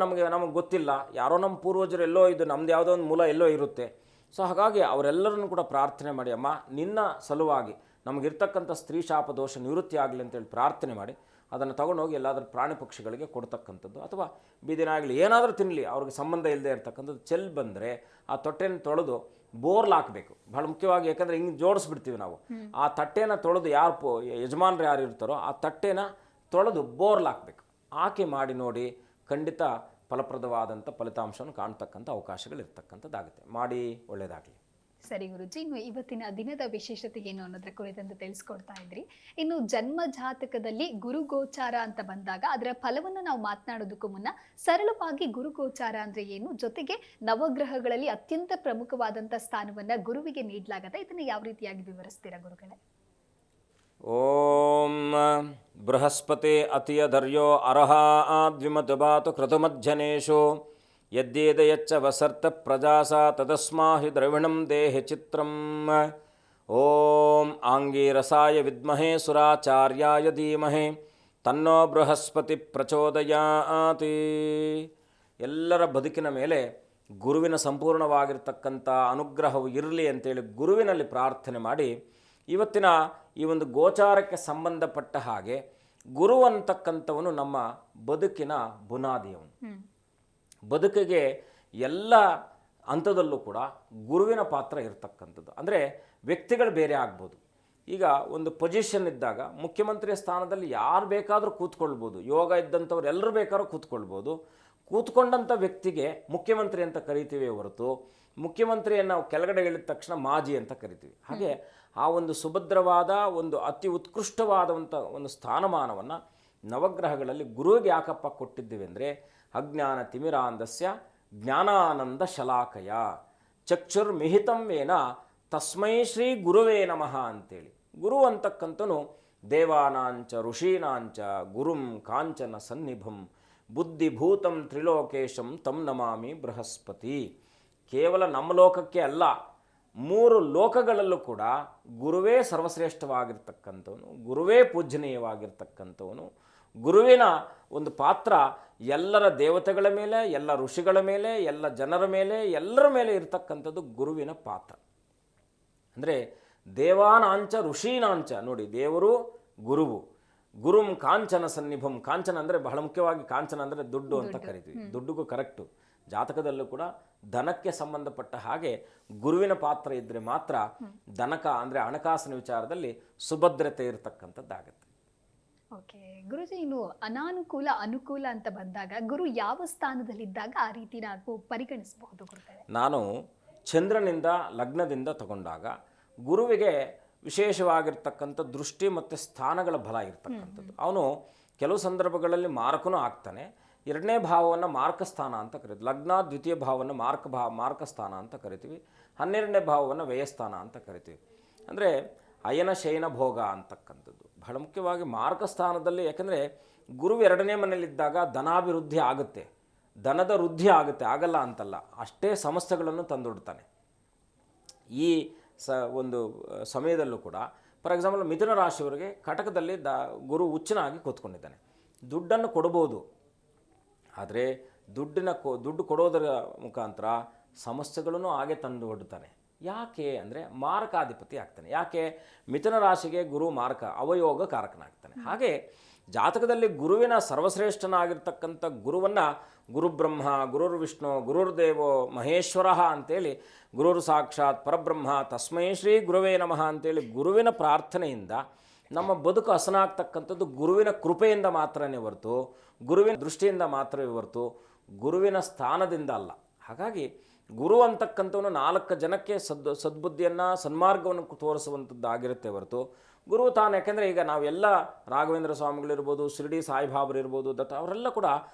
ನಮಗೆ ಗೊತ್ತಿಲ್ಲ, ಯಾರೋ ನಮ್ಮ ಪೂರ್ವಜರು ಎಲ್ಲೋ ಇದು ನಮ್ಮದು ಯಾವುದೋ ಒಂದು ಮೂಲ ಎಲ್ಲೋ ಇರುತ್ತೆ. ಸೊ ಹಾಗಾಗಿ ಅವರೆಲ್ಲರನ್ನು ಕೂಡ ಪ್ರಾರ್ಥನೆ ಮಾಡಿ, ಅಮ್ಮ ನಿನ್ನ ಸಲುವಾಗಿ ನಮಗಿರ್ತಕ್ಕಂಥ ಸ್ತ್ರೀ ಶಾಪ ದೋಷ ನಿವೃತ್ತಿ ಆಗಲಿ ಅಂತೇಳಿ ಪ್ರಾರ್ಥನೆ ಮಾಡಿ ಅದನ್ನು ತೊಗೊಂಡೋಗಿ ಎಲ್ಲಾದರೂ ಪ್ರಾಣಿ ಪಕ್ಷಿಗಳಿಗೆ ಕೊಡ್ತಕ್ಕಂಥದ್ದು, ಅಥವಾ ಬೀದಿನಾಗಲಿ ಏನಾದರೂ ತಿನ್ನಲಿ ಅವ್ರಿಗೆ ಸಂಬಂಧ ಇಲ್ಲದೆ ಇರ್ತಕ್ಕಂಥದ್ದು. ಚೆಲ್ಲಿ ಬಂದರೆ ಆ ತೊಟ್ಟೆನ ತೊಳೆದು ಬೋರ್ಲ್ ಹಾಕಬೇಕು, ಭಾಳ ಮುಖ್ಯವಾಗಿ. ಯಾಕಂದರೆ ಹಿಂಗೆ ಜೋಡಿಸ್ಬಿಡ್ತೀವಿ ನಾವು. ಆ ತಟ್ಟೆನ ತೊಳೆದು ಯಜಮಾನರು ಯಾರು ಇರ್ತಾರೋ ಆ ತಟ್ಟೆನ ತೊಳೆದು ಬೋರ್ಲ್ ಹಾಕಬೇಕು. ಹಾಕಿ ಮಾಡಿ ನೋಡಿ, ಖಂಡಿತ ಫಲಪ್ರದವಾದಂಥ ಫಲಿತಾಂಶವನ್ನು ಕಾಣ್ತಕ್ಕಂಥ ಅವಕಾಶಗಳಿರ್ತಕ್ಕಂಥದ್ದಾಗುತ್ತೆ. ಮಾಡಿ ಒಳ್ಳೆಯದಾಗಲಿ. ಸರಿ ಗುರುಜಿ, ಇನ್ನು ಇವತ್ತಿನ ದಿನದ ವಿಶೇಷತೆ ಏನು ಅನ್ನೋದ್ರ ಕುರಿತಂತೆ ತಿಳಿಸ್ಕೊಡ್ತಾ ಇದ್ರಿ. ಇನ್ನು ಜನ್ಮ ಜಾತಕದಲ್ಲಿ ಗುರು ಗೋಚಾರ ಅಂತ ಬಂದಾಗ ಅದರ ಫಲವನ್ನು ನಾವು ಮಾತನಾಡೋದಕ್ಕೂ ಮುನ್ನ ಸರಳವಾಗಿ ಗುರು ಗೋಚಾರ ಅಂದ್ರೆ ಏನು, ಜೊತೆಗೆ ನವಗ್ರಹಗಳಲ್ಲಿ ಅತ್ಯಂತ ಪ್ರಮುಖವಾದಂಥ ಸ್ಥಾನವನ್ನ ಗುರುವಿಗೆ ನೀಡಲಾಗತ್ತೆ, ಇದನ್ನು ಯಾವ ರೀತಿಯಾಗಿ ವಿವರಿಸ್ತೀರಾ ಗುರುಗಳೇ? ಓಂ ಬೃಹಸ್ಪತಿ ಅತಿಯಧರ್ಯೋ ಅರ್ಹ ದ್ವಿಮತುಬಾತು ಕ್ರತುಮಜ್ಜನೇಶು ಯದ್ಯೇದಯಚ್ಚ ವಸರ್ತ ಪ್ರಜಾಸ ತದಸ್ಮಾಹಿ ದ್ರವಿಣಂ ದೇಹಿ ಚಿತ್ರಂ. ಓಂ ಆಂಗೀರಸಾಯ ವಿದ್ಮಹೇ ಸುರಾಚಾರ್ಯಾಯ ಧೀಮಹಿ ತನ್ನೋ ಬೃಹಸ್ಪತಿ ಪ್ರಚೋದಯಾತಿ. ಎಲ್ಲರ ಬದುಕಿನ ಮೇಲೆ ಗುರುವಿನ ಸಂಪೂರ್ಣವಾಗಿರ್ತಕ್ಕಂಥ ಅನುಗ್ರಹವು ಇರಲಿ ಅಂತೇಳಿ ಗುರುವಿನಲ್ಲಿ ಪ್ರಾರ್ಥನೆ ಮಾಡಿ, ಇವತ್ತಿನ ಈ ಒಂದು ಗೋಚಾರಕ್ಕೆ ಸಂಬಂಧಪಟ್ಟ ಹಾಗೆ ಗುರು ಅಂತಕ್ಕಂಥವನು ನಮ್ಮ ಬದುಕಿನ ಬುನಾದಿಯವನು. ಬದುಕಿಗೆ ಎಲ್ಲ ಹಂತದಲ್ಲೂ ಕೂಡ ಗುರುವಿನ ಪಾತ್ರ ಇರತಕ್ಕಂಥದ್ದು. ಅಂದರೆ ವ್ಯಕ್ತಿಗಳು ಬೇರೆ ಆಗ್ಬೋದು. ಈಗ ಒಂದು ಪೊಸಿಷನ್ ಇದ್ದಾಗ ಮುಖ್ಯಮಂತ್ರಿಯ ಸ್ಥಾನದಲ್ಲಿ ಯಾರು ಬೇಕಾದರೂ ಕೂತ್ಕೊಳ್ಬೋದು, ಯೋಗ ಇದ್ದಂಥವ್ರು ಎಲ್ಲರೂ ಬೇಕಾದ್ರೂ ಕೂತ್ಕೊಳ್ಬೋದು. ಕೂತ್ಕೊಂಡಂಥ ವ್ಯಕ್ತಿಗೆ ಮುಖ್ಯಮಂತ್ರಿ ಅಂತ ಕರಿತೀವಿ ಹೊರತು ಮುಖ್ಯಮಂತ್ರಿಯನ್ನು ನಾವು ಕೆಳಗಡೆ ಇಳಿದ ತಕ್ಷಣ ಮಾಜಿ ಅಂತ ಕರಿತೀವಿ. ಹಾಗೆ ಆ ಒಂದು ಸುಭದ್ರವಾದ ಒಂದು ಅತಿ ಉತ್ಕೃಷ್ಟವಾದಂಥ ಒಂದು ಸ್ಥಾನಮಾನವನ್ನು ನವಗ್ರಹಗಳಲ್ಲಿ ಗುರುವಿಗೆ ಯಾಕಪ್ಪ ಕೊಟ್ಟಿದ್ದೀವಿ ಅಂದರೆ, ಅಜ್ಞಾನ ತಿಮಿರಾಂಧಸ್ಯ ಜ್ಞಾನಾನಂದ ಶಲಾಕಯ ಚಕ್ಷುರ್ಮಿಹಿತಂ ವೇನ ತಸ್ಮೈ ಶ್ರೀ ಗುರುವೇ ನಮಃ ಅಂತೇಳಿ. ಗುರು ಅಂತಕ್ಕಂಥನು ದೇವಾನಾಂಚ ಋಷೀನಾಂಚ ಗುರುಂ ಕಾಂಚನ ಸನ್ನಿಭಂ ಬುದ್ಧಿಭೂತಂ ತ್ರಿಲೋಕೇಶಂ ತಂ ನಮಾಮಿ ಬೃಹಸ್ಪತಿ. ಕೇವಲ ನಮ್ಮ ಲೋಕಕ್ಕೆ ಅಲ್ಲ, 3 ಲೋಕಗಳಲ್ಲೂ ಕೂಡ ಗುರುವೇ ಸರ್ವಶ್ರೇಷ್ಠವಾಗಿರ್ತಕ್ಕಂಥವನು, ಗುರುವೇ ಪೂಜನೀಯವಾಗಿರ್ತಕ್ಕಂಥವನು. ಗುರುವಿನ ಒಂದು ಪಾತ್ರ ಎಲ್ಲರ ದೇವತೆಗಳ ಮೇಲೆ, ಎಲ್ಲ ಋಷಿಗಳ ಮೇಲೆ, ಎಲ್ಲ ಜನರ ಮೇಲೆ, ಎಲ್ಲರ ಮೇಲೆ ಇರತಕ್ಕಂಥದ್ದು ಗುರುವಿನ ಪಾತ್ರ. ಅಂದರೆ ದೇವಾನಾಂಚ ಋಷೀನಾಂಚ, ನೋಡಿ ದೇವರು ಗುರುವು. ಗುರುಂ ಕಾಂಚನ ಸನ್ನಿಭಂ, ಕಾಂಚನ ಅಂದರೆ ಬಹಳ ಮುಖ್ಯವಾಗಿ ಕಾಂಚನ ಅಂದರೆ ದುಡ್ಡು ಅಂತ ಕರಿತೀವಿ. ದುಡ್ಡುಗೂ ಕರೆಕ್ಟು. ಜಾತಕದಲ್ಲೂ ಕೂಡ ಧನಕ್ಕೆ ಸಂಬಂಧಪಟ್ಟ ಹಾಗೆ ಗುರುವಿನ ಪಾತ್ರ ಇದ್ದರೆ ಮಾತ್ರ ಧನಕ ಅಂದರೆ ಹಣಕಾಸಿನ ವಿಚಾರದಲ್ಲಿ ಸುಭದ್ರತೆ ಇರತಕ್ಕಂಥದ್ದಾಗತ್ತೆ. ಓಕೆ ಗುರುಜಿ, ಇನ್ನು ಅನಾನುಕೂಲ ಅನುಕೂಲ ಅಂತ ಬಂದಾಗ ಗುರು ಯಾವ ಸ್ಥಾನದಲ್ಲಿದ್ದಾಗ ಆ ರೀತಿ ನಾವು ಪರಿಗಣಿಸಬಹುದು ಗುರುಗಳೇ? ನಾನು ಚಂದ್ರನಿಂದ ಲಗ್ನದಿಂದ ತಗೊಂಡಾಗ ಗುರುವಿಗೆ ವಿಶೇಷವಾಗಿರ್ತಕ್ಕಂಥ ದೃಷ್ಟಿ ಮತ್ತು ಸ್ಥಾನಗಳ ಬಲ ಇರ್ತಕ್ಕಂಥದ್ದು. ಅವನು ಕೆಲವು ಸಂದರ್ಭಗಳಲ್ಲಿ ಮಾರಕನೂ ಆಗ್ತಾನೆ. 2ನೇ ಭಾವವನ್ನು ಮಾರ್ಕಸ್ಥಾನ ಅಂತ ಕರಿತೀವಿ. ಲಗ್ನ ದ್ವಿತೀಯ ಭಾವವನ್ನು ಮಾರ್ಕಸ್ಥಾನ ಅಂತ ಕರಿತೀವಿ. 12ನೇ ಭಾವವನ್ನು ವ್ಯಯಸ್ಥಾನ ಅಂತ ಕರಿತೀವಿ. ಅಂದರೆ ಅಯನ ಶಯನ ಭೋಗ ಅಂತಕ್ಕಂಥದ್ದು ಬಹಳ ಮುಖ್ಯವಾಗಿ ಮಾರ್ಕಸ್ಥಾನದಲ್ಲಿ. ಯಾಕಂದರೆ ಗುರು 2ನೇ ಮನೆಯಲ್ಲಿದ್ದಾಗ ಧನಾಭಿವೃದ್ಧಿ ಆಗುತ್ತೆ, ಧನದ ವೃದ್ಧಿ ಆಗುತ್ತೆ, ಆಗಲ್ಲ ಅಂತಲ್ಲ, ಅಷ್ಟೇ ಸಮಸ್ಯೆಗಳನ್ನು ತಂದೊಡ್ತಾನೆ. ಈ ಒಂದು ಸಮಯದಲ್ಲೂ ಕೂಡ ಫಾರ್ ಎಕ್ಸಾಂಪಲ್ ಮಿಥುನ ರಾಶಿಯವರಿಗೆ ಕಟಕದಲ್ಲಿ ಗುರು ಉಚ್ಚನಾಗಿ ಕೂತ್ಕೊಂಡಿದ್ದಾನೆ. ದುಡ್ಡನ್ನು ಕೊಡ್ಬೋದು, ಆದರೆ ದುಡ್ಡು ಕೊಡೋದರ ಮುಖಾಂತರ ಸಮಸ್ಯೆಗಳನ್ನು ಹಾಗೆ ತಂದು ಹೊಡ್ತಾನೆ. ಯಾಕೆ ಅಂದರೆ ಮಾರಕಾಧಿಪತಿ ಆಗ್ತಾನೆ. ಯಾಕೆ? ಮಿಥುನ ರಾಶಿಗೆ ಗುರು ಮಾರಕ ಅವಯೋಗ ಕಾರಕನಾಗ್ತಾನೆ. ಹಾಗೆ ಜಾತಕದಲ್ಲಿ ಗುರುವಿನ ಸರ್ವಶ್ರೇಷ್ಠನಾಗಿರ್ತಕ್ಕಂಥ ಗುರುವನ್ನು ಗುರುಬ್ರಹ್ಮ, ಗುರುರ್ ವಿಷ್ಣು, ಗುರುರ್ದೇವೋ ಮಹೇಶ್ವರ ಅಂತೇಳಿ, ಗುರುರ್ ಸಾಕ್ಷಾತ್ ಪರಬ್ರಹ್ಮ ತಸ್ಮೈ ಶ್ರೀ ಗುರುವೇ ನಮಃ ಅಂತೇಳಿ ಗುರುವಿನ ಪ್ರಾರ್ಥನೆಯಿಂದ ನಮ್ಮ ಬದುಕು ಹಸನಾಗ್ತಕ್ಕಂಥದ್ದು ಗುರುವಿನ ಕೃಪೆಯಿಂದ ಮಾತ್ರನೇ ಹೊರತು, ಗುರುವಿನ ದೃಷ್ಟಿಯಿಂದ ಮಾತ್ರವೇ ಹೊರತು ಗುರುವಿನ ಸ್ಥಾನದಿಂದ ಅಲ್ಲ. ಹಾಗಾಗಿ ಗುರು ಅಂತಕ್ಕಂಥವನು 4 ಜನಕ್ಕೆ ಸದ್ಬುದ್ಧಿಯನ್ನು ಸನ್ಮಾರ್ಗವನ್ನು ತೋರಿಸುವಂಥದ್ದಾಗಿರುತ್ತೆ ಹೊರತು ಗುರು ತಾನು, ಯಾಕೆಂದರೆ ಈಗ ನಾವೆಲ್ಲ ರಾಘವೇಂದ್ರ ಸ್ವಾಮಿಗಳಿರ್ಬೋದು, ಶಿರ್ಡಿ ಸಾಯಿಬಾಬರಿರ್ಬೋದು, ದತ್ತ ಅವರೆಲ್ಲ ಕೂಡ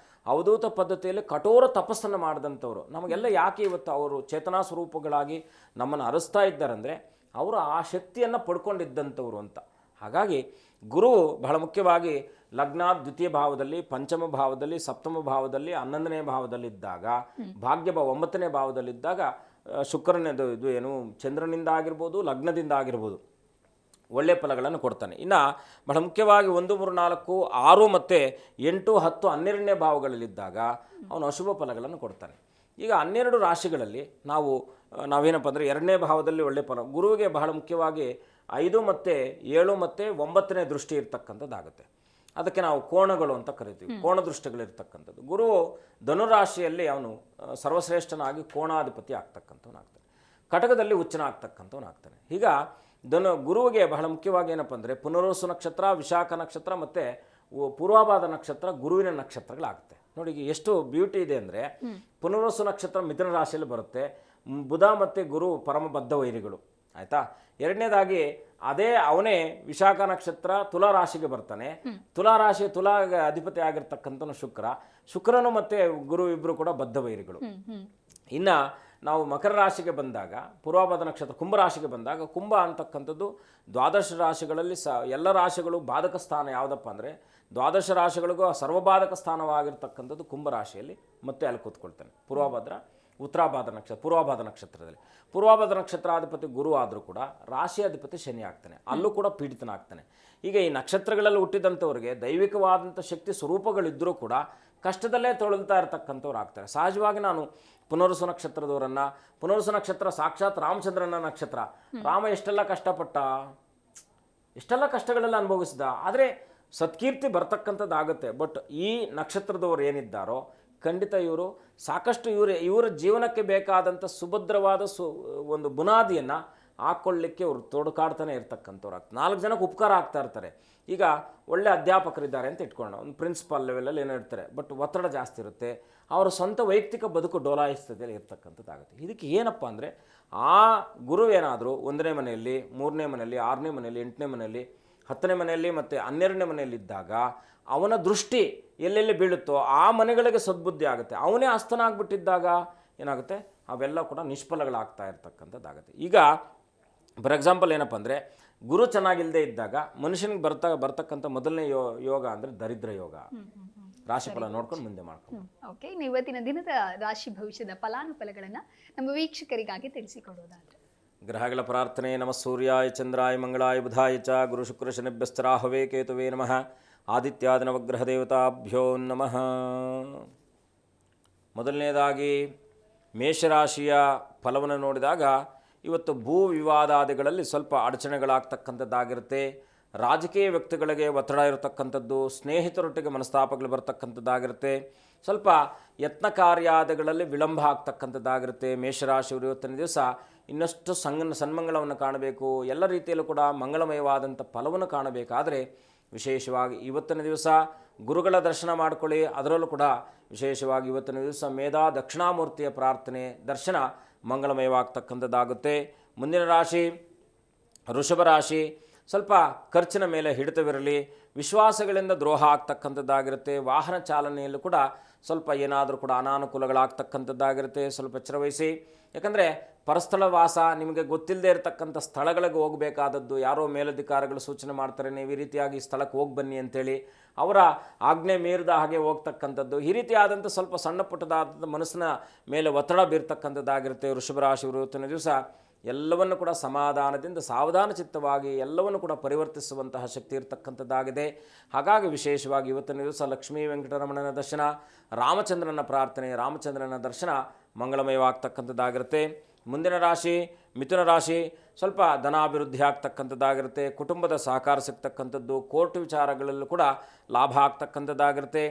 ಅವಧೂತ ಪದ್ಧತಿಯಲ್ಲಿ ಕಠೋರ ತಪಸ್ಸನ್ನು ಮಾಡಿದಂಥವ್ರು. ನಮಗೆಲ್ಲ ಯಾಕೆ ಇವತ್ತು ಅವರು ಚೇತನಾ ಸ್ವರೂಪಗಳಾಗಿ ನಮ್ಮನ್ನು ಹರಿಸ್ತಾ ಇದ್ದಾರಂದರೆ ಅವರು ಆ ಶಕ್ತಿಯನ್ನು ಪಡ್ಕೊಂಡಿದ್ದಂಥವ್ರು ಅಂತ. ಹಾಗಾಗಿ ಗುರು ಬಹಳ ಮುಖ್ಯವಾಗಿ ಲಗ್ನ ದ್ವಿತೀಯ ಭಾವದಲ್ಲಿ, ಪಂಚಮ ಭಾವದಲ್ಲಿ, ಸಪ್ತಮ ಭಾವದಲ್ಲಿ, 11ನೇ ಭಾವದಲ್ಲಿದ್ದಾಗ, ಭಾಗ್ಯಭಾವ 9ನೇ ಭಾವದಲ್ಲಿದ್ದಾಗ ಶುಕ್ರನೇದು ಇದು ಏನು ಚಂದ್ರನಿಂದ ಆಗಿರ್ಬೋದು, ಲಗ್ನದಿಂದ ಆಗಿರ್ಬೋದು ಒಳ್ಳೆಯ ಫಲಗಳನ್ನು ಕೊಡ್ತಾನೆ. ಇನ್ನು ಬಹಳ ಮುಖ್ಯವಾಗಿ 1, 3, 4, 6 ಮತ್ತು 8, 10, 12ನೇ ಭಾವಗಳಲ್ಲಿದ್ದಾಗ ಅವನು ಅಶುಭ ಫಲಗಳನ್ನು ಕೊಡ್ತಾನೆ. ಈಗ 12 ರಾಶಿಗಳಲ್ಲಿ ನಾವೇನಪ್ಪ ಅಂದರೆ 2ನೇ ಭಾವದಲ್ಲಿ ಒಳ್ಳೆಯ ಫಲ, ಗುರುವಿಗೆ ಬಹಳ ಮುಖ್ಯವಾಗಿ 5 ಮತ್ತು 7 ಮತ್ತು 9ನೇ ದೃಷ್ಟಿ ಇರ್ತಕ್ಕಂಥದ್ದಾಗುತ್ತೆ. ಅದಕ್ಕೆ ನಾವು ಕೋಣಗಳು ಅಂತ ಕರಿತೀವಿ, ಕೋಣ ದೃಷ್ಟಿಗಳಿರ್ತಕ್ಕಂಥದ್ದು. ಗುರು ಧನುರಾಶಿಯಲ್ಲಿ ಅವನು ಸರ್ವಶ್ರೇಷ್ಠನಾಗಿ ಕೋಣಾಧಿಪತಿ ಆಗ್ತಕ್ಕಂಥವನಾಗ್ತಾನೆ, ಕಟಕದಲ್ಲಿ ಉಚ್ಚನಾಗ್ತಕ್ಕಂಥವನಾಗ್ತಾನೆ. ಈಗ ಗುರುವಿಗೆ ಬಹಳ ಮುಖ್ಯವಾಗಿ ಏನಪ್ಪ ಅಂದರೆ ಪುನರ್ವಸು ನಕ್ಷತ್ರ, ವಿಶಾಖ ನಕ್ಷತ್ರ ಮತ್ತು ಪೂರ್ವಾಭಾದ ನಕ್ಷತ್ರ ಗುರುವಿನ ನಕ್ಷತ್ರಗಳಾಗುತ್ತೆ. ನೋಡಿ ಈಗ ಎಷ್ಟು ಬ್ಯೂಟಿ ಇದೆ ಅಂದರೆ, ಪುನರ್ವಸು ನಕ್ಷತ್ರ ಮಿಥುನ ರಾಶಿಯಲ್ಲಿ ಬರುತ್ತೆ, ಬುಧ ಮತ್ತು ಗುರು ಪರಮ ಬದ್ಧ ವೈರಿಗಳು, ಆಯಿತಾ. ಎರಡನೇದಾಗಿ ಅವನೇ ವಿಶಾಖ ನಕ್ಷತ್ರ ತುಲಾ ರಾಶಿಗೆ ಬರ್ತಾನೆ. ತುಲಾ ಅಧಿಪತಿ ಆಗಿರ್ತಕ್ಕಂಥನು ಶುಕ್ರನು ಮತ್ತು ಗುರು ಇಬ್ಬರು ಕೂಡ ಬದ್ಧ ವೈರಿಗಳು. ಇನ್ನು ನಾವು ಮಕರ ರಾಶಿಗೆ ಬಂದಾಗ, ಪೂರ್ವಾಭಾದ ನಕ್ಷತ್ರ ಕುಂಭ ರಾಶಿಗೆ ಬಂದಾಗ, ಕುಂಭ ಅಂತಕ್ಕಂಥದ್ದು 12 ರಾಶಿಗಳಲ್ಲಿ ಎಲ್ಲ ರಾಶಿಗಳು ಬಾಧಕ ಸ್ಥಾನ ಯಾವುದಪ್ಪ ಅಂದರೆ 12 ರಾಶಿಗಳಿಗೂ ಸರ್ವಬಾಧಕ ಸ್ಥಾನವಾಗಿರ್ತಕ್ಕಂಥದ್ದು ಕುಂಭ ರಾಶಿಯಲ್ಲಿ ಮತ್ತೆ ಅಲ್ಲಿ ಕೂತ್ಕೊಳ್ತಾನೆ. ಪೂರ್ವಾಭಾದ ನಕ್ಷತ್ರದಲ್ಲಿ ಪೂರ್ವಾಭಾದ ನಕ್ಷತ್ರಾಧಿಪತಿ ಗುರು ಆದರೂ ಕೂಡ ರಾಶಿ ಅಧಿಪತಿ ಶನಿ ಆಗ್ತಾನೆ, ಅಲ್ಲೂ ಕೂಡ ಪೀಡಿತನಾಗ್ತಾನೆ. ಈಗ ಈ ನಕ್ಷತ್ರಗಳಲ್ಲಿ ಹುಟ್ಟಿದಂಥವ್ರಿಗೆ ದೈವಿಕವಾದಂಥ ಶಕ್ತಿ ಸ್ವರೂಪಗಳಿದ್ದರೂ ಕೂಡ ಕಷ್ಟದಲ್ಲೇ ತೊಳಲ್ತಾ ಇರತಕ್ಕಂಥವ್ರು ಆಗ್ತಾರೆ. ಸಹಜವಾಗಿ ನಾನು ಪುನರ್ವಸು ನಕ್ಷತ್ರದವರನ್ನು, ಪುನರ್ವಸು ನಕ್ಷತ್ರ ಸಾಕ್ಷಾತ್ ರಾಮಚಂದ್ರನ ನಕ್ಷತ್ರ, ರಾಮ ಎಷ್ಟೆಲ್ಲ ಕಷ್ಟಗಳೆಲ್ಲ ಅನುಭವಿಸಿದ, ಆದರೆ ಸತ್ಕೀರ್ತಿ ಬರ್ತಕ್ಕಂಥದ್ದಾಗುತ್ತೆ. ಬಟ್ ಈ ನಕ್ಷತ್ರದವರು ಏನಿದ್ದಾರೋ ಖಂಡಿತ ಇವರು ಸಾಕಷ್ಟು ಇವರ ಜೀವನಕ್ಕೆ ಬೇಕಾದಂಥ ಸುಭದ್ರವಾದ ಒಂದು ಬುನಾದಿಯನ್ನು ಹಾಕ್ಕೊಳ್ಳಿಕ್ಕೆ ಅವರು ತೊಡಕಾಡ್ತಾನೆ ಇರ್ತಕ್ಕಂಥವ್ರು ಆಗ್ತಾರೆ. 4 ಜನಕ್ಕೆ ಉಪಕಾರ ಆಗ್ತಾ ಇರ್ತಾರೆ. ಈಗ ಒಳ್ಳೆ ಅಧ್ಯಾಪಕರಿದ್ದಾರೆ ಅಂತ ಇಟ್ಕೊಳ್ಳೋಣ, ಒಂದು ಪ್ರಿನ್ಸಿಪಾಲ್ ಲೆವೆಲಲ್ಲಿ ಏನೋ ಇರ್ತಾರೆ, ಬಟ್ ಒತ್ತಡ ಜಾಸ್ತಿ ಇರುತ್ತೆ, ಅವರ ಸ್ವಂತ ವೈಯಕ್ತಿಕ ಬದುಕು ಡೋಲಾಯಿಸ್ತದಲ್ಲಿ ಇರ್ತಕ್ಕಂಥದ್ದಾಗುತ್ತೆ. ಇದಕ್ಕೆ ಏನಪ್ಪ ಅಂದರೆ ಆ ಗುರು ಏನಾದರೂ 1ನೇ ಮನೆಯಲ್ಲಿ, 3ನೇ ಮನೆಯಲ್ಲಿ, 6ನೇ ಮನೆಯಲ್ಲಿ, 8ನೇ ಮನೆಯಲ್ಲಿ, 10ನೇ ಮನೆಯಲ್ಲಿ ಮತ್ತು 12ನೇ ಮನೆಯಲ್ಲಿದ್ದಾಗ ಅವನ ದೃಷ್ಟಿ ಎಲ್ಲೆಲ್ಲಿ ಬೀಳುತ್ತೋ ಆ ಮನೆಗಳಿಗೆ ಸದ್ಬುದ್ಧಿ ಆಗುತ್ತೆ. ಅವನೇ ಅಸ್ತನಾಗ್ಬಿಟ್ಟಿದ್ದಾಗ ಏನಾಗುತ್ತೆ, ಅವೆಲ್ಲ ಕೂಡ ನಿಷ್ಫಲಗಳಾಗ್ತಾ ಇರ್ತಕ್ಕಂಥದ್ದಾಗುತ್ತೆ. ಈಗ ಫಾರ್ ಎಕ್ಸಾಂಪಲ್ ಏನಪ್ಪ ಅಂದರೆ ಗುರು ಚೆನ್ನಾಗಿಲ್ಲದೆ ಇದ್ದಾಗ ಮನುಷ್ಯನಿಗೆ ಬರ್ತಕ್ಕಂಥ ಮೊದಲನೇ ಯೋಗ ಅಂದರೆ ದರಿದ್ರ ಯೋಗ. ರಾಶಿಫಲ ನೋಡ್ಕೊಂಡು ಮುಂದೆ ಮಾಡ್ಕೊಂಡು ಓಕೆ, ಇವತ್ತಿನ ದಿನದ ರಾಶಿ ಭವಿಷ್ಯದ ಫಲಾನುಫಲಗಳನ್ನು ನಮ್ಮ ವೀಕ್ಷಕರಿಗಾಗಿ ತಿಳಿಸಿಕೊಡೋದಾದ್ರೆ. ಗ್ರಹಗಳ ಪ್ರಾರ್ಥನೆ. ನಮಃ ಸೂರ್ಯಾಯ ಚಂದ್ರಾಯ ಮಂಗಳಾಯ ಬುಧಾಯ ಚ ಗುರು ಶುಕ್ರ ಶನಿಭ್ಯಶ್ಚರಾಹವೇ ಕೇತುವೇ ನಮಃ ಆದಿತ್ಯಾದಿ ನವಗ್ರಹ ದೇವತಾಭ್ಯೋ ನಮಃ. ಮೊದಲನೇದಾಗಿ ಮೇಷರಾಶಿಯ ಫಲವನ್ನು ನೋಡಿದಾಗ ಇವತ್ತು ಭೂ ವಿವಾದಾದಿಗಳಲ್ಲಿ ಸ್ವಲ್ಪ ಅಡಚಣೆಗಳಾಗ್ತಕ್ಕಂಥದ್ದಾಗಿರುತ್ತೆ. ರಾಜಕೀಯ ವ್ಯಕ್ತಿಗಳಿಗೆ ಒತ್ತಡ ಇರತಕ್ಕಂಥದ್ದು, ಸ್ನೇಹಿತರೊಟ್ಟಿಗೆ ಮನಸ್ತಾಪಗಳು ಬರ್ತಕ್ಕಂಥದ್ದಾಗಿರುತ್ತೆ. ಸ್ವಲ್ಪ ಯತ್ನ ಕಾರ್ಯಾದಿಗಳಲ್ಲಿ ವಿಳಂಬ ಆಗ್ತಕ್ಕಂಥದ್ದಾಗಿರುತ್ತೆ. ಮೇಷರಾಶಿಯವರು ಇವತ್ತಿನ ದಿವಸ ಇನ್ನಷ್ಟು ಸನ್ಮಂಗಳವನ್ನು ಕಾಣಬೇಕು, ಎಲ್ಲ ರೀತಿಯಲ್ಲೂ ಕೂಡ ಮಂಗಳಮಯವಾದಂಥ ಫಲವನ್ನು ಕಾಣಬೇಕಾದರೆ ವಿಶೇಷವಾಗಿ ಇವತ್ತಿನ ದಿವಸ ಗುರುಗಳ ದರ್ಶನ ಮಾಡಿಕೊಳ್ಳಿ. ಅದರಲ್ಲೂ ಕೂಡ ವಿಶೇಷವಾಗಿ ಇವತ್ತಿನ ದಿವಸ ಮೇಧಾ ದಕ್ಷಿಣಾಮೂರ್ತಿಯ ಪ್ರಾರ್ಥನೆ ದರ್ಶನ ಮಂಗಳಮಯವಾಗ್ತಕ್ಕಂಥದ್ದಾಗುತ್ತೆ. ಮುಂದಿನ ರಾಶಿ ವೃಷಭ ರಾಶಿ. ಸ್ವಲ್ಪ ಖರ್ಚಿನ ಮೇಲೆ ಹಿಡಿತವಿರಲಿ, ವಿಶ್ವಾಸಗಳಿಂದ ದ್ರೋಹ ಆಗ್ತಕ್ಕಂಥದ್ದಾಗಿರುತ್ತೆ. ವಾಹನ ಚಾಲನೆಯಲ್ಲೂ ಕೂಡ ಸ್ವಲ್ಪ ಏನಾದರೂ ಕೂಡ ಅನಾನುಕೂಲಗಳಾಗ್ತಕ್ಕಂಥದ್ದಾಗಿರುತ್ತೆ, ಸ್ವಲ್ಪ ಎಚ್ಚರವಹಿಸಿ. ಯಾಕಂದರೆ ಪರಸ್ಥಳ ವಾಸ, ನಿಮಗೆ ಗೊತ್ತಿಲ್ಲದೆ ಇರತಕ್ಕಂಥ ಸ್ಥಳಗಳಿಗೆ ಹೋಗಬೇಕಾದದ್ದು, ಯಾರೋ ಮೇಲಧಿಕಾರಿಗಳು ಸೂಚನೆ ಮಾಡ್ತಾರೆ ನೀವು ಈ ರೀತಿಯಾಗಿ ಸ್ಥಳಕ್ಕೆ ಹೋಗಿ ಬನ್ನಿ ಅಂತೇಳಿ, ಅವರ ಆಜ್ಞೆ ಮೀರಿದ ಹಾಗೆ ಹೋಗ್ತಕ್ಕಂಥದ್ದು, ಈ ರೀತಿಯಾದಂಥ ಸ್ವಲ್ಪ ಸಣ್ಣ ಪುಟ್ಟದಾದ ಮನಸ್ಸಿನ ಮೇಲೆ ಒತ್ತಡ ಬೀರ್ತಕ್ಕಂಥದ್ದಾಗಿರುತ್ತೆ. ವೃಷಭ ರಾಶಿಯವರು ಇವತ್ತಿನ ದಿವಸ ಎಲ್ಲವನ್ನು ಕೂಡ ಸಮಾಧಾನದಿಂದ ಸಾವಧಾನ ಚಿತ್ತವಾಗಿ ಎಲ್ಲವನ್ನು ಕೂಡ ಪರಿವರ್ತಿಸುವಂತಹ ಶಕ್ತಿ ಇರತಕ್ಕಂಥದ್ದಾಗಿದೆ. ಹಾಗಾಗಿ ವಿಶೇಷವಾಗಿ ಇವತ್ತಿನ ದಿವಸ ಲಕ್ಷ್ಮೀ ವೆಂಕಟರಮಣನ ದರ್ಶನ, ರಾಮಚಂದ್ರನ ಪ್ರಾರ್ಥನೆ, ರಾಮಚಂದ್ರನ ದರ್ಶನ ಮಂಗಳಮಯವಾಗ್ತಕ್ಕಂಥದ್ದಾಗಿರುತ್ತೆ. ಮುಂದಿನ ರಾಶಿ ಮಿಥುನ ರಾಶಿ. ಸ್ವಲ್ಪ ಧನಾಭಿವೃದ್ಧಿ ಆಗ್ತಕ್ಕಂಥದ್ದಾಗಿರುತ್ತೆ, ಕುಟುಂಬದ ಸಹಕಾರ ಸಿಗ್ತಕ್ಕಂಥದ್ದು, ಕೋರ್ಟ್ ವಿಚಾರಗಳಲ್ಲೂ ಕೂಡ ಲಾಭ ಆಗ್ತಕ್ಕಂಥದ್ದಾಗಿರುತ್ತೆ.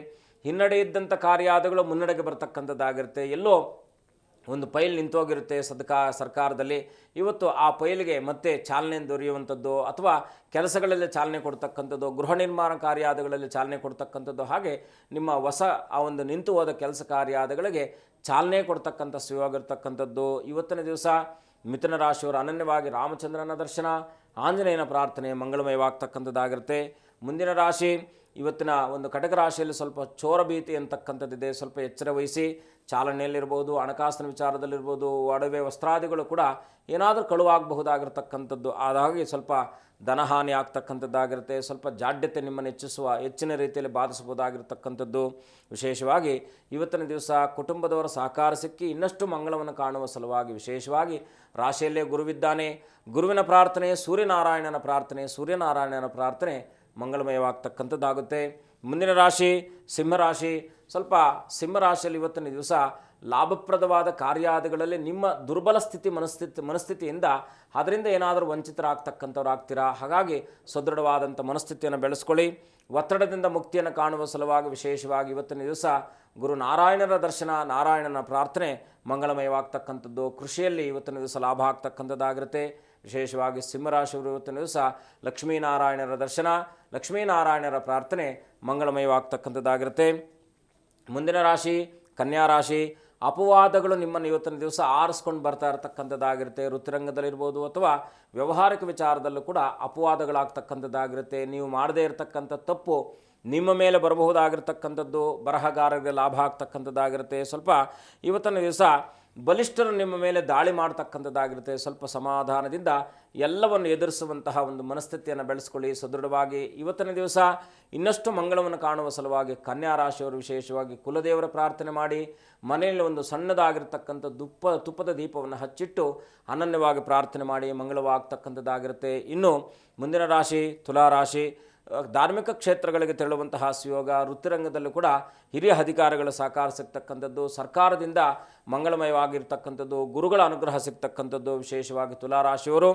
ಹಿನ್ನಡೆ ಇದ್ದಂಥ ಕಾರ್ಯಾದಿಗಳು ಮುನ್ನಡೆಗೆ ಬರ್ತಕ್ಕಂಥದ್ದಾಗಿರುತ್ತೆ. ಎಲ್ಲೋ ಒಂದು ಫೈಲ್ ನಿಂತೋಗಿರುತ್ತೆ ಸರ್ಕಾರದಲ್ಲಿ, ಇವತ್ತು ಆ ಫೈಲ್ಗೆ ಮತ್ತೆ ಚಾಲನೆ ದೊರೆಯುವಂಥದ್ದು, ಅಥವಾ ಕೆಲಸಗಳಲ್ಲಿ ಚಾಲನೆ ಕೊಡ್ತಕ್ಕಂಥದ್ದು, ಗೃಹ ನಿರ್ಮಾಣ ಕಾರ್ಯಾದಿಗಳಲ್ಲಿ ಚಾಲನೆ ಕೊಡ್ತಕ್ಕಂಥದ್ದು, ಹಾಗೆ ನಿಮ್ಮ ಹೊಸ ಆ ಒಂದು ನಿಂತು ಹೋದ ಕೆಲಸ ಕಾರ್ಯಾದಿಗಳಿಗೆ ಚಾಲನೆ ಕೊಡ್ತಕ್ಕಂಥ ಸುಯೋಗಿರ್ತಕ್ಕಂಥದ್ದು. ಇವತ್ತಿನ ದಿವಸ ಮಿಥುನ ರಾಶಿಯವರು ಅನನ್ಯವಾಗಿ ರಾಮಚಂದ್ರನ ದರ್ಶನ, ಆಂಜನೇಯನ ಪ್ರಾರ್ಥನೆ ಮಂಗಳಮಯವಾಗ್ತಕ್ಕಂಥದ್ದಾಗಿರುತ್ತೆ. ಮುಂದಿನ ರಾಶಿ ಇವತ್ತಿನ ಒಂದು ಕಟಕ ರಾಶಿಯಲ್ಲಿ ಸ್ವಲ್ಪ ಚೋರ ಭೀತಿ ಅಂತಕ್ಕಂಥದ್ದಿದೆ, ಸ್ವಲ್ಪ ಎಚ್ಚರ ವಹಿಸಿ. ಚಾಲನೆಯಲ್ಲಿರ್ಬೋದು, ಹಣಕಾಸಿನ ವಿಚಾರದಲ್ಲಿರ್ಬೋದು, ಒಡವೆ ವಸ್ತ್ರಾದಿಗಳು ಕೂಡ ಏನಾದರೂ ಕಳುವಾಗಬಹುದಾಗಿರ್ತಕ್ಕಂಥದ್ದು, ಆದಾಗಿ ಸ್ವಲ್ಪ ಧನಹಾನಿ ಆಗ್ತಕ್ಕಂಥದ್ದಾಗಿರುತ್ತೆ. ಸ್ವಲ್ಪ ಜಾಡ್ಯತೆ ನಿಮ್ಮನ್ನು ಹೆಚ್ಚಿನ ರೀತಿಯಲ್ಲಿ ಬಾಧಿಸಬಹುದಾಗಿರ್ತಕ್ಕಂಥದ್ದು. ವಿಶೇಷವಾಗಿ ಇವತ್ತಿನ ದಿವಸ ಕುಟುಂಬದವರ ಸಹಕಾರ ಸಿಕ್ಕಿ ಇನ್ನಷ್ಟು ಮಂಗಳವನ್ನು ಕಾಣುವ ಸಲುವಾಗಿ ವಿಶೇಷವಾಗಿ ರಾಶಿಯಲ್ಲೇ ಗುರುವಿದ್ದಾನೆ, ಗುರುವಿನ ಪ್ರಾರ್ಥನೆ, ಸೂರ್ಯನಾರಾಯಣನ ಪ್ರಾರ್ಥನೆ ಮಂಗಳಮಯವಾಗ್ತಕ್ಕಂಥದ್ದಾಗುತ್ತೆ. ಮುಂದಿನ ರಾಶಿ ಸಿಂಹರಾಶಿ. ಸ್ವಲ್ಪ ಸಿಂಹರಾಶಿಯಲ್ಲಿ ಇವತ್ತಿನ ದಿವಸ ಲಾಭಪ್ರದವಾದ ಕಾರ್ಯಾದಿಗಳಲ್ಲಿ ನಿಮ್ಮ ದುರ್ಬಲ ಮನಸ್ಥಿತಿಯಿಂದ ಅದರಿಂದ ಏನಾದರೂ ವಂಚಿತರಾಗ್ತಕ್ಕಂಥವ್ರು ಆಗ್ತೀರಾ. ಹಾಗಾಗಿ ಸದೃಢವಾದಂಥ ಮನಸ್ಥಿತಿಯನ್ನು ಬೆಳೆಸ್ಕೊಳ್ಳಿ. ಒತ್ತಡದಿಂದ ಮುಕ್ತಿಯನ್ನು ಕಾಣುವ ಸಲುವಾಗಿ ವಿಶೇಷವಾಗಿ ಇವತ್ತಿನ ದಿವಸ ಗುರು ನಾರಾಯಣರ ದರ್ಶನ, ನಾರಾಯಣನ ಪ್ರಾರ್ಥನೆ ಮಂಗಳಮಯವಾಗ್ತಕ್ಕಂಥದ್ದು. ಕೃಷಿಯಲ್ಲಿ ಇವತ್ತಿನ ದಿವಸ ಲಾಭ ಆಗ್ತಕ್ಕಂಥದ್ದಾಗಿರುತ್ತೆ. ವಿಶೇಷವಾಗಿ ಸಿಂಹರಾಶಿಯವರು ಇವತ್ತಿನ ದಿವಸ ಲಕ್ಷ್ಮೀನಾರಾಯಣರ ದರ್ಶನ, ಲಕ್ಷ್ಮೀನಾರಾಯಣರ ಪ್ರಾರ್ಥನೆ ಮಂಗಳಮಯವಾಗ್ತಕ್ಕಂಥದ್ದಾಗಿರುತ್ತೆ. ಮುಂದಿನ ರಾಶಿ ಕನ್ಯಾ ರಾಶಿ. ಅಪವಾದಗಳು ನಿಮ್ಮನ್ನು ಇವತ್ತಿನ ದಿವಸ ಆರಿಸ್ಕೊಂಡು ಬರ್ತಾ ಇರತಕ್ಕಂಥದ್ದಾಗಿರುತ್ತೆ. ವೃತ್ತಿರಂಗದಲ್ಲಿರ್ಬೋದು ಅಥವಾ ವ್ಯವಹಾರಿಕ ವಿಚಾರದಲ್ಲೂ ಕೂಡ ಅಪವಾದಗಳಾಗ್ತಕ್ಕಂಥದ್ದಾಗಿರುತ್ತೆ. ನೀವು ಮಾಡದೇ ಇರತಕ್ಕಂಥ ತಪ್ಪು ನಿಮ್ಮ ಮೇಲೆ ಬರಬಹುದಾಗಿರ್ತಕ್ಕಂಥದ್ದು, ಬರಹಗಾರರಿಗೆ ಲಾಭ ಆಗ್ತಕ್ಕಂಥದ್ದಾಗಿರುತ್ತೆ. ಸ್ವಲ್ಪ ಇವತ್ತಿನ ದಿವಸ ಬಲಿಷ್ಠರು ನಿಮ್ಮ ಮೇಲೆ ದಾಳಿ ಮಾಡ್ತಕ್ಕಂಥದ್ದಾಗಿರುತ್ತೆ. ಸ್ವಲ್ಪ ಸಮಾಧಾನದಿಂದ ಎಲ್ಲವನ್ನು ಎದುರಿಸುವಂತಹ ಒಂದು ಮನಸ್ಥಿತಿಯನ್ನು ಬೆಳೆಸ್ಕೊಳ್ಳಿ ಸದೃಢವಾಗಿ. ಇವತ್ತಿನ ದಿವಸ ಇನ್ನಷ್ಟು ಮಂಗಳವನ್ನು ಕಾಣುವ ಸಲುವಾಗಿ ಕನ್ಯಾ ರಾಶಿಯವರು ವಿಶೇಷವಾಗಿ ಕುಲದೇವರ ಪ್ರಾರ್ಥನೆ ಮಾಡಿ, ಮನೆಯಲ್ಲಿ ಒಂದು ಸಣ್ಣದಾಗಿರ್ತಕ್ಕಂಥ ತುಪ್ಪದ ದೀಪವನ್ನು ಹಚ್ಚಿಟ್ಟು ಅನನ್ಯವಾಗಿ ಪ್ರಾರ್ಥನೆ ಮಾಡಿ ಮಂಗಳವಾಗ್ತಕ್ಕಂಥದ್ದಾಗಿರುತ್ತೆ. ಇನ್ನು ಮುಂದಿನ ರಾಶಿ ತುಲಾರಾಶಿ. ಧಾರ್ಮಿಕ ಕ್ಷೇತ್ರಗಳಿಗೆ ತೆರಳುವಂತಹ ಸುಯೋಗ, ವೃತ್ತಿರಂಗದಲ್ಲೂ ಕೂಡ ಹಿರಿಯ ಅಧಿಕಾರಿಗಳ ಸಹಕಾರ ಸಿಗ್ತಕ್ಕಂಥದ್ದು, ಸರ್ಕಾರದಿಂದ ಮಂಗಳಮಯವಾಗಿರ್ತಕ್ಕಂಥದ್ದು, ಗುರುಗಳ ಅನುಗ್ರಹ ಸಿಗ್ತಕ್ಕಂಥದ್ದು. ವಿಶೇಷವಾಗಿ ತುಲಾರಾಶಿಯವರು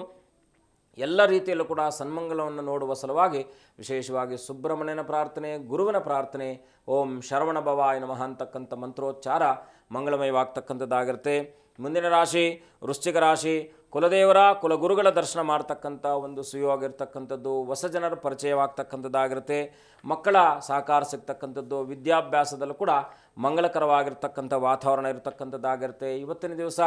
ಎಲ್ಲ ರೀತಿಯಲ್ಲೂ ಕೂಡ ಸನ್ಮಂಗಲವನ್ನು ನೋಡುವ ಸಲುವಾಗಿ ವಿಶೇಷವಾಗಿ ಸುಬ್ರಹ್ಮಣ್ಯನ ಪ್ರಾರ್ಥನೆ, ಗುರುವಿನ ಪ್ರಾರ್ಥನೆ, ಓಂ ಶರವಣ ಭವಾಯ ನಮಃ ಅಂತಕ್ಕಂಥ ಮಂತ್ರೋಚ್ಚಾರ ಮಂಗಳಮಯವಾಗ್ತಕ್ಕಂಥದ್ದಾಗಿರುತ್ತೆ. ಮುಂದಿನ ರಾಶಿ ವೃಶ್ಚಿಕ ರಾಶಿ. ಕುಲದೇವರ ಕುಲಗುರುಗಳ ದರ್ಶನ ಮಾಡ್ತಕ್ಕಂಥ ಒಂದು ಸುಯೋಗ ಇರ್ತಕ್ಕಂಥದ್ದು, ಹೊಸ ಜನರ ಪರಿಚಯವಾಗ್ತಕ್ಕಂಥದ್ದಾಗಿರುತ್ತೆ. ಮಕ್ಕಳ ಸಹಕಾರ ಸಿಗ್ತಕ್ಕಂಥದ್ದು, ವಿದ್ಯಾಭ್ಯಾಸದಲ್ಲೂ ಕೂಡ ಮಂಗಳಕರವಾಗಿರ್ತಕ್ಕಂಥ ವಾತಾವರಣ ಇರತಕ್ಕಂಥದ್ದಾಗಿರುತ್ತೆ. ಇವತ್ತಿನ ದಿವಸ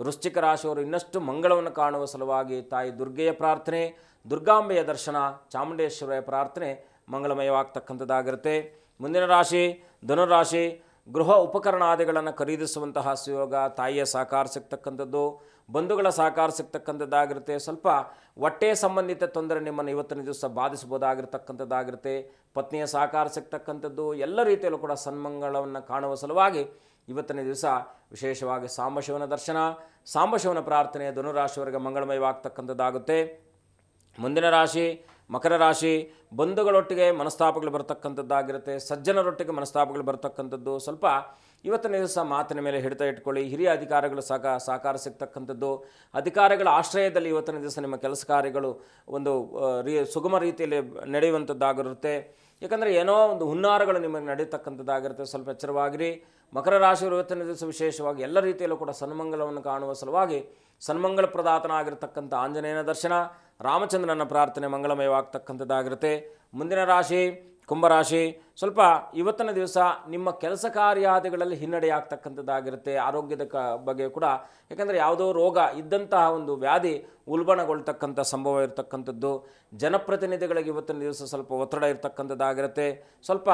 ವೃಶ್ಚಿಕ ರಾಶಿಯವರು ಇನ್ನಷ್ಟು ಮಂಗಳವನ್ನು ಕಾಣುವ ಸಲುವಾಗಿ ತಾಯಿ ದುರ್ಗೆಯ ಪ್ರಾರ್ಥನೆ, ದುರ್ಗಾಂಬೆಯ ದರ್ಶನ, ಚಾಮುಂಡೇಶ್ವರಿಯ ಪ್ರಾರ್ಥನೆ ಮಂಗಳಮಯವಾಗ್ತಕ್ಕಂಥದ್ದಾಗಿರುತ್ತೆ. ಮುಂದಿನ ರಾಶಿ ಧನುರಾಶಿ. ಗೃಹ ಉಪಕರಣಾದಿಗಳನ್ನು ಖರೀದಿಸುವಂತಹ ಸುಯೋಗ, ತಾಯಿಯ ಸಹಕಾರ ಸಿಗ್ತಕ್ಕಂಥದ್ದು, ಬಂಧುಗಳ ಸಹಕಾರ ಸಿಗ್ತಕ್ಕಂಥದ್ದಾಗಿರುತ್ತೆ. ಸ್ವಲ್ಪ ಹೊಟ್ಟೆ ಸಂಬಂಧಿತ ತೊಂದರೆ ನಿಮ್ಮನ್ನು ಇವತ್ತಿನ ದಿವಸ ಬಾಧಿಸಬಹುದಾಗಿರ್ತಕ್ಕಂಥದ್ದಾಗಿರುತ್ತೆ. ಪತ್ನಿಯ ಸಹಕಾರ ಸಿಗ್ತಕ್ಕಂಥದ್ದು, ಎಲ್ಲ ರೀತಿಯಲ್ಲೂ ಕೂಡ ಸನ್ಮಂಗಳವನ್ನು ಕಾಣುವ ಸಲುವಾಗಿ ಇವತ್ತಿನ ದಿವಸ ವಿಶೇಷವಾಗಿ ಸಾಂಬಶಿವನ ದರ್ಶನ, ಸಾಂಬಶಿವನ ಪ್ರಾರ್ಥನೆ ಧನುರಾಶಿಯವರಿಗೆ ಮಂಗಳಮಯವಾಗ್ತಕ್ಕಂಥದ್ದಾಗುತ್ತೆ. ಮುಂದಿನ ರಾಶಿ ಮಕರ ರಾಶಿ. ಬಂಧುಗಳೊಟ್ಟಿಗೆ ಮನಸ್ತಾಪಗಳು ಬರ್ತಕ್ಕಂಥದ್ದಾಗಿರುತ್ತೆ, ಸಜ್ಜನರೊಟ್ಟಿಗೆ ಮನಸ್ತಾಪಗಳು ಬರ್ತಕ್ಕಂಥದ್ದು. ಸ್ವಲ್ಪ ಇವತ್ತಿನ ದಿವಸ ಮಾತಿನ ಮೇಲೆ ಹಿಡಿತ ಇಟ್ಕೊಳ್ಳಿ. ಹಿರಿಯ ಅಧಿಕಾರಿಗಳು ಸಹಕಾರ ಸಿಗ್ತಕ್ಕಂಥದ್ದು, ಅಧಿಕಾರಿಗಳ ಆಶ್ರಯದಲ್ಲಿ ಇವತ್ತಿನ ದಿವಸ ನಿಮ್ಮ ಕೆಲಸ ಕಾರ್ಯಗಳು ಒಂದು ಸುಗಮ ರೀತಿಯಲ್ಲಿ ನಡೆಯುವಂಥದ್ದಾಗಿರುತ್ತೆ. ಯಾಕಂದರೆ ಏನೋ ಒಂದು ಹುನ್ನಾರಗಳು ನಿಮಗೆ ನಡೀತಕ್ಕಂಥದ್ದಾಗಿರುತ್ತೆ, ಸ್ವಲ್ಪ ಎಚ್ಚರವಾಗಿರಿ. ಮಕರ ರಾಶಿಯವರು ಇವತ್ತಿನ ದಿವಸ ವಿಶೇಷವಾಗಿ ಎಲ್ಲ ರೀತಿಯಲ್ಲೂ ಕೂಡ ಸನ್ಮಂಗಲವನ್ನು ಕಾಣುವ ಸಲುವಾಗಿ ಸನ್ಮಂಗಲ ಪ್ರದಾತನಾಗಿರ್ತಕ್ಕಂಥ ಆಂಜನೇಯನ ದರ್ಶನ, ರಾಮಚಂದ್ರನ ಪ್ರಾರ್ಥನೆ ಮಂಗಳಮಯವಾಗ್ತಕ್ಕಂಥದ್ದಾಗಿರುತ್ತೆ. ಮುಂದಿನ ರಾಶಿ ಕುಂಭರಾಶಿ ಸ್ವಲ್ಪ ಇವತ್ತಿನ ದಿವಸ ನಿಮ್ಮ ಕೆಲಸ ಕಾರ್ಯಾದಿಗಳಲ್ಲಿ ಹಿನ್ನಡೆ ಆಗ್ತಕ್ಕಂಥದ್ದಾಗಿರುತ್ತೆ. ಆರೋಗ್ಯದ ಬಗ್ಗೆ ಕೂಡ, ಯಾಕಂದರೆ ಯಾವುದೋ ರೋಗ ಇದ್ದಂತಹ ಒಂದು ವ್ಯಾಧಿ ಉಲ್ಬಣಗೊಳ್ತಕ್ಕಂಥ ಸಂಭವ ಇರತಕ್ಕಂಥದ್ದು. ಜನಪ್ರತಿನಿಧಿಗಳಿಗೆ ಇವತ್ತಿನ ದಿವಸ ಸ್ವಲ್ಪ ಒತ್ತಡ ಇರತಕ್ಕಂಥದ್ದಾಗಿರುತ್ತೆ. ಸ್ವಲ್ಪ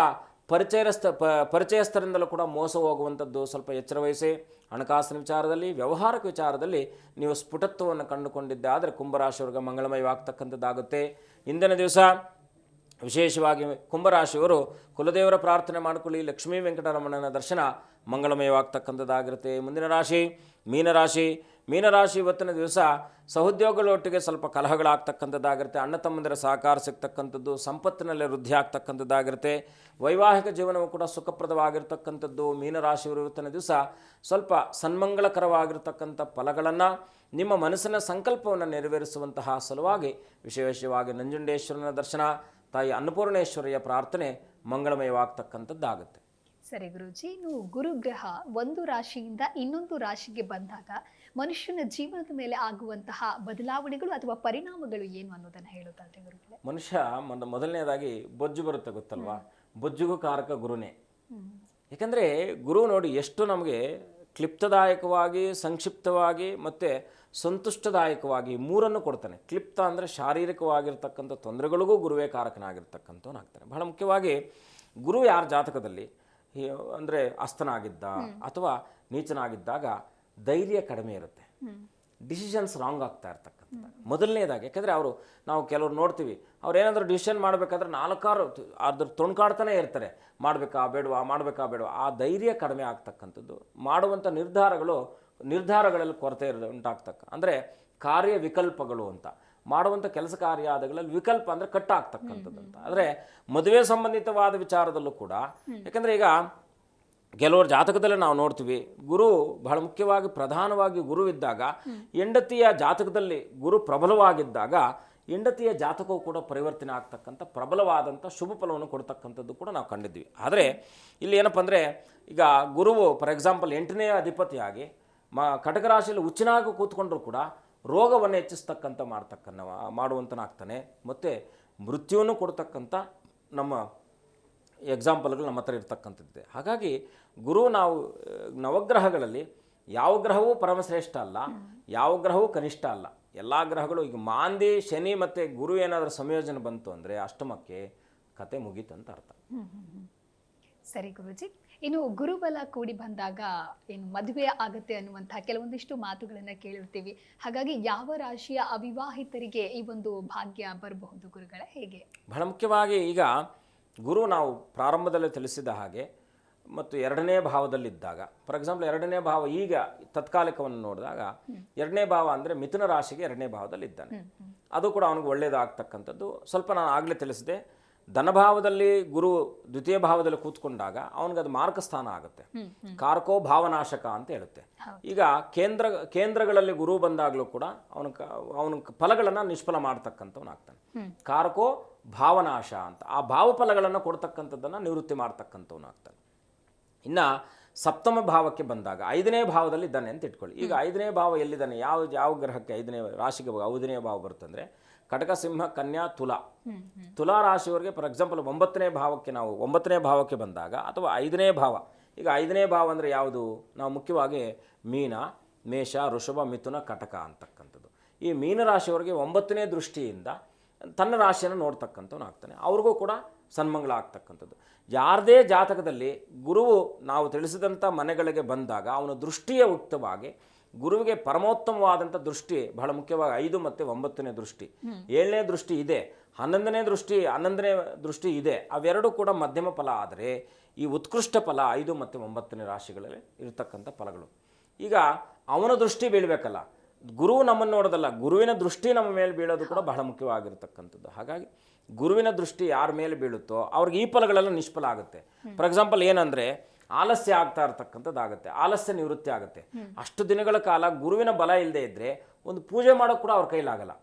ಪರಿಚಯಸ್ಥರಿಂದಲೂ ಕೂಡ ಮೋಸ ಹೋಗುವಂಥದ್ದು, ಸ್ವಲ್ಪ ಎಚ್ಚರ ವಹಿಸಿ. ಹಣಕಾಸಿನ ವಿಚಾರದಲ್ಲಿ, ವ್ಯವಹಾರಿಕ ವಿಚಾರದಲ್ಲಿ ನೀವು ಸ್ಫುಟತ್ವವನ್ನು ಕಂಡುಕೊಂಡಿದ್ದಾದರೆ ಕುಂಭರಾಶಿಯವರಿಗೆ ಮಂಗಳಮಯವಾಗ್ತಕ್ಕಂಥದ್ದಾಗುತ್ತೆ. ಇಂದಿನ ದಿವಸ ವಿಶೇಷವಾಗಿ ಕುಂಭರಾಶಿಯವರು ಕುಲದೇವರ ಪ್ರಾರ್ಥನೆ ಮಾಡಿಕೊಳ್ಳಿ. ಲಕ್ಷ್ಮೀ ವೆಂಕಟರಮಣನ ದರ್ಶನ ಮಂಗಳಮಯವಾಗ್ತಕ್ಕಂಥದ್ದಾಗಿರುತ್ತೆ. ಮುಂದಿನ ರಾಶಿ ಮೀನರಾಶಿ. ಮೀನರಾಶಿ ಇವತ್ತಿನ ದಿವಸ ಸಹೋದ್ಯೋಗಗಳೊಟ್ಟಿಗೆ ಸ್ವಲ್ಪ ಕಲಹಗಳಾಗ್ತಕ್ಕಂಥದ್ದಾಗಿರುತ್ತೆ. ಅಣ್ಣ ತಮ್ಮಂದಿರ ಸಹಕಾರ ಸಿಗ್ತಕ್ಕಂಥದ್ದು, ಸಂಪತ್ತಿನಲ್ಲಿ ವೃದ್ಧಿ ಆಗ್ತಕ್ಕಂಥದ್ದಾಗಿರುತ್ತೆ. ವೈವಾಹಿಕ ಜೀವನವು ಕೂಡ ಸುಖಪ್ರದವಾಗಿರ್ತಕ್ಕಂಥದ್ದು. ಮೀನರಾಶಿಯವರು ಇವತ್ತಿನ ದಿವಸ ಸ್ವಲ್ಪ ಸನ್ಮಂಗಳಕರವಾಗಿರ್ತಕ್ಕಂಥ ಫಲಗಳನ್ನು, ನಿಮ್ಮ ಮನಸ್ಸಿನ ಸಂಕಲ್ಪವನ್ನು ನೆರವೇರಿಸುವಂತಹ ಸಲುವಾಗಿ ವಿಶೇಷವಾಗಿ ನಂಜುಂಡೇಶ್ವರನ ದರ್ಶನ, ತಾಯಿ ಅನ್ನಪೂರ್ಣೇಶ್ವರಿಯ ಪ್ರಾರ್ಥನೆ ಮಂಗಳಮಯವಾಗ್ತಕ್ಕಂಥದ್ದಾಗುತ್ತೆ. ಸರಿ ಗುರೂಜಿ, ಇನ್ನು ಗುರುಗ್ರಹ ಒಂದು ರಾಶಿಯಿಂದ ಇನ್ನೊಂದು ರಾಶಿಗೆ ಬಂದಾಗ ಮನುಷ್ಯನ ಜೀವನದ ಮೇಲೆ ಆಗುವಂತಹ ಬದಲಾವಣೆಗಳು ಅಥವಾ ಪರಿಣಾಮಗಳು ಏನು ಅನ್ನೋದನ್ನು ಹೇಳೋದಾದ್ರೆ ಗುರುಗಳೇ. ಮನುಷ್ಯ ಮೊದಲನೇದಾಗಿ ಬೊಜ್ಜು ಬರುತ್ತೆ ಗೊತ್ತಲ್ವಾ, ಬೊಜ್ಜುಗೂ ಕಾರಕ ಗುರುನೇ. ಯಾಕಂದರೆ ಗುರು ನೋಡಿ ಎಷ್ಟು ನಮಗೆ ಕ್ಲಿಪ್ತದಾಯಕವಾಗಿ, ಸಂಕ್ಷಿಪ್ತವಾಗಿ ಮತ್ತು ಸಂತುಷ್ಟದಾಯಕವಾಗಿ ಮೂರನ್ನು ಕೊಡ್ತಾನೆ. ಕ್ಲಿಪ್ತ ಅಂದರೆ ಶಾರೀರಿಕವಾಗಿರ್ತಕ್ಕಂಥ ತೊಂದರೆಗಳಿಗೂ ಗುರುವೇ ಕಾರಕನಾಗಿರ್ತಕ್ಕಂಥವನಾಗ್ತಾನೆ. ಬಹಳ ಮುಖ್ಯವಾಗಿ ಗುರು ಯಾರ ಜಾತಕದಲ್ಲಿ ಅಂದರೆ ಅಸ್ತನಾಗಿದ್ದ ಅಥವಾ ನೀಚನಾಗಿದ್ದಾಗ ಧೈರ್ಯ ಕಡಿಮೆ ಇರುತ್ತೆ, ಡಿಸಿಷನ್ಸ್ ರಾಂಗ್ ಆಗ್ತಾ ಇರ್ತಕ್ಕಂಥ ಮೊದಲನೇದಾಗಿ. ಯಾಕೆಂದರೆ ನಾವು ಕೆಲವ್ರು ನೋಡ್ತೀವಿ, ಅವ್ರು ಏನಾದರೂ ಡಿಸಿಷನ್ ಮಾಡಬೇಕಾದ್ರೆ 4 ಅದ್ರ ತೊಣ್ಕಾಡ್ತಾನೆ ಇರ್ತಾರೆ, ಮಾಡಬೇಕಾ ಬೇಡವಾ. ಆ ಧೈರ್ಯ ಕಡಿಮೆ ಆಗ್ತಕ್ಕಂಥದ್ದು. ಮಾಡುವಂಥ ನಿರ್ಧಾರಗಳಲ್ಲಿ ಕೊರತೆ ಉಂಟಾಗ್ತಕ್ಕ, ಅಂದರೆ ಕಾರ್ಯ ವಿಕಲ್ಪಗಳು ಅಂತ. ಮಾಡುವಂಥ ಕೆಲಸ ಕಾರ್ಯಾದಿಗಳಲ್ಲಿ ವಿಕಲ್ಪ ಅಂದರೆ ಕಟ್ಟಾಗ್ತಕ್ಕಂಥದ್ದು ಅಂತ. ಆದರೆ ಮದುವೆ ಸಂಬಂಧಿತವಾದ ವಿಚಾರದಲ್ಲೂ ಕೂಡ, ಯಾಕಂದರೆ ಈಗ ಕೆಲವರು ಜಾತಕದಲ್ಲಿ ನಾವು ನೋಡ್ತೀವಿ, ಗುರು ಬಹಳ ಮುಖ್ಯವಾಗಿ ಪ್ರಧಾನವಾಗಿ ಗುರು ಇದ್ದಾಗ, ಹೆಂಡತಿಯ ಜಾತಕದಲ್ಲಿ ಗುರು ಪ್ರಬಲವಾಗಿದ್ದಾಗ ಹೆಂಡತಿಯ ಜಾತಕವು ಕೂಡ ಪರಿವರ್ತನೆ ಆಗ್ತಕ್ಕಂಥ ಪ್ರಬಲವಾದಂಥ ಶುಭ ಫಲವನ್ನು ಕೊಡ್ತಕ್ಕಂಥದ್ದು ಕೂಡ ನಾವು ಕಂಡಿದ್ವಿ. ಆದರೆ ಇಲ್ಲಿ ಏನಪ್ಪ ಅಂದರೆ, ಈಗ ಗುರುವು ಫಾರ್ ಎಕ್ಸಾಂಪಲ್ 8ನೇ ಅಧಿಪತಿಯಾಗಿ ಕಟಕ ರಾಶಿಯಲ್ಲಿ ಉಚ್ಚನಾಗಿ ಕೂತ್ಕೊಂಡ್ರೂ ಕೂಡ ರೋಗವನ್ನು ಹೆಚ್ಚಿಸ್ತಕ್ಕಂಥ ಮಾಡುವಂತನಾಗ್ತಾನೆ. ಮತ್ತು ಮೃತ್ಯುವನ್ನು ಕೊಡ್ತಕ್ಕಂಥ ನಮ್ಮ ಎಕ್ಸಾಂಪಲ್ಗಳು ನಮ್ಮ ಹತ್ರ ಇರ್ತಕ್ಕಂಥದ್ದಿದೆ. ಹಾಗಾಗಿ ಗುರು, ನಾವು ನವಗ್ರಹಗಳಲ್ಲಿ ಯಾವ ಗ್ರಹವೂ ಪರಮಶ್ರೇಷ್ಠ ಅಲ್ಲ, ಯಾವ ಗ್ರಹವೂ ಕನಿಷ್ಠ ಅಲ್ಲ. ಎಲ್ಲ ಗ್ರಹಗಳು, ಈಗ ಮಾಂದಿ, ಶನಿ ಮತ್ತು ಗುರು ಏನಾದರೂ ಸಂಯೋಜನೆ ಬಂತು ಅಂದರೆ ಅಷ್ಟಮಕ್ಕೆ ಕತೆ ಮುಗೀತಂತ ಅರ್ಥ. ಸರಿ ಗುರುಜಿ, ಇನ್ನು ಗುರುಬಲ ಕೂಡಿ ಬಂದಾಗ ಏನು ಮದುವೆ ಆಗುತ್ತೆ ಅನ್ನುವಂತಹ ಕೆಲವೊಂದಿಷ್ಟು ಮಾತುಗಳನ್ನು ಕೇಳಿರ್ತೀವಿ. ಹಾಗಾಗಿ ಯಾವ ರಾಶಿಯ ಅವಿವಾಹಿತರಿಗೆ ಈ ಒಂದು ಭಾಗ್ಯ ಬರಬಹುದು ಗುರುಗಳೇ, ಹೇಗೆ? ಬಹಳ ಮುಖ್ಯವಾಗಿ ಈಗ ಗುರು ನಾವು ಪ್ರಾರಂಭದಲ್ಲಿ ತಿಳಿಸಿದ ಹಾಗೆ ಮತ್ತು 2ನೇ ಭಾವದಲ್ಲಿದ್ದಾಗ, ಫಾರ್ ಎಕ್ಸಾಂಪಲ್ 2ನೇ ಭಾವ ಈಗ ತತ್ಕಾಲಿಕವನ್ನು ನೋಡಿದಾಗ 2ನೇ ಭಾವ ಅಂದರೆ ಮಿಥುನ ರಾಶಿಗೆ 2ನೇ ಭಾವದಲ್ಲಿದ್ದಾನೆ. ಅದು ಕೂಡ ಅವನಿಗೆ ಒಳ್ಳೆಯದಾಗ್ತಕ್ಕಂಥದ್ದು. ಸ್ವಲ್ಪ ನಾನು ಆಗಲೇ ತಿಳಿಸಿದೆ, ಧನಭಾವದಲ್ಲಿ ಗುರು 2ಯ ಭಾವದಲ್ಲಿ ಕೂತ್ಕೊಂಡಾಗ ಅವನಿಗದು ಮಾರ್ಗಸ್ಥಾನ ಆಗುತ್ತೆ. ಕಾರಕೋ ಭಾವನಾಶಕ ಅಂತ ಹೇಳುತ್ತೆ. ಈಗ ಕೇಂದ್ರಗಳಲ್ಲಿ ಗುರು ಬಂದಾಗಲೂ ಕೂಡ ಅವನ ಫಲಗಳನ್ನು ನಿಷ್ಫಲ ಮಾಡ್ತಕ್ಕಂಥವನಾಗ್ತಾನೆ. ಕಾರಕೋ ಭಾವನಾಶ ಅಂತ, ಆ ಭಾವಫಲಗಳನ್ನು ಕೊಡ್ತಕ್ಕಂಥದ್ದನ್ನು ನಿವೃತ್ತಿ ಮಾಡ್ತಕ್ಕಂಥವನಾಗ್ತಾನೆ. ಇನ್ನು 7ಮ ಭಾವಕ್ಕೆ ಬಂದಾಗ 5ನೇ ಭಾವದಲ್ಲಿ ಇದ್ದಾನೆ ಅಂತ ಇಟ್ಕೊಳ್ಳಿ. ಈಗ 5ನೇ ಭಾವ ಎಲ್ಲಿದ್ದಾನೆ, ಯಾವ ಗ್ರಹಕ್ಕೆ 5ನೇ ರಾಶಿಗೆ 5ನೇ ಭಾವ ಬರುತ್ತಂದರೆ ಕಟಕ, ಸಿಂಹ, ಕನ್ಯಾ, ತುಲಾ ರಾಶಿಯವರಿಗೆ ಫಾರ್ ಎಕ್ಸಾಂಪಲ್ 9ನೇ ಭಾವಕ್ಕೆ ಬಂದಾಗ ಅಥವಾ 5ನೇ ಭಾವ. ಈಗ 5ನೇ ಭಾವ ಅಂದರೆ ಯಾವುದು? ನಾವು ಮುಖ್ಯವಾಗಿ ಮೀನ, ಮೇಷ, ವೃಷಭ, ಮಿಥುನ, ಕಟಕ ಅಂತಕ್ಕಂಥದ್ದು. ಈ ಮೀನ ರಾಶಿಯವರಿಗೆ 9ನೇ ದೃಷ್ಟಿಯಿಂದ ತನ್ನ ರಾಶಿಯನ್ನು ನೋಡ್ತಕ್ಕಂಥವನಾಗ್ತಾನೆ. ಅವ್ರಿಗೂ ಕೂಡ ಸನ್ಮಂಗಳ ಆಗ್ತಕ್ಕಂಥದ್ದು. ಯಾರದೇ ಜಾತಕದಲ್ಲಿ ಗುರುವು ನಾವು ತಿಳಿಸಿದಂಥ ಮನೆಗಳಿಗೆ ಬಂದಾಗ ಅವನ ದೃಷ್ಟಿಯ ಯುಕ್ತವಾಗಿ ಗುರುವಿಗೆ ಪರಮೋತ್ತಮವಾದಂಥ ದೃಷ್ಟಿ, ಬಹಳ ಮುಖ್ಯವಾಗಿ 5 ಮತ್ತು 9ನೇ ದೃಷ್ಟಿ, 7ನೇ ದೃಷ್ಟಿ ಇದೆ, 11ನೇ ದೃಷ್ಟಿ ಇದೆ. ಅವೆರಡೂ ಕೂಡ ಮಧ್ಯಮ ಫಲ. ಆದರೆ ಈ ಉತ್ಕೃಷ್ಟ ಫಲ 5 ಮತ್ತು 9ನೇ ರಾಶಿಗಳಲ್ಲಿ ಇರತಕ್ಕಂಥ ಫಲಗಳು. ಈಗ ಅವನ ದೃಷ್ಟಿ ಬೀಳಬೇಕಲ್ಲ, ಗುರುವು ನಮ್ಮನ್ನು ನೋಡೋದಲ್ಲ, ಗುರುವಿನ ದೃಷ್ಟಿ ನಮ್ಮ ಮೇಲೆ ಬೀಳೋದು ಕೂಡ ಬಹಳ ಮುಖ್ಯವಾಗಿರ್ತಕ್ಕಂಥದ್ದು. ಹಾಗಾಗಿ ಗುರುವಿನ ದೃಷ್ಟಿ ಯಾರ ಮೇಲೆ ಬೀಳುತ್ತೋ ಅವ್ರಿಗೆ ಈ ಫಲಗಳೆಲ್ಲ ನಿಷ್ಫಲ ಆಗುತ್ತೆ. ಫಾರ್ ಎಕ್ಸಾಂಪಲ್ ಏನಂದರೆ, ಆಲಸ್ಯ ಆಗ್ತಾ ಇರ್ತಕ್ಕಂಥದ್ದಾಗುತ್ತೆ, ಆಲಸ್ಯ ನಿವೃತ್ತಿ ಆಗುತ್ತೆ. ಅಷ್ಟು ದಿನಗಳ ಕಾಲ ಗುರುವಿನ ಬಲ ಇಲ್ಲದೆ ಇದ್ದರೆ ಒಂದು ಪೂಜೆ ಮಾಡೋಕ್ಕೆ ಕೂಡ ಅವ್ರ ಕೈಲಾಗಲ್ಲ.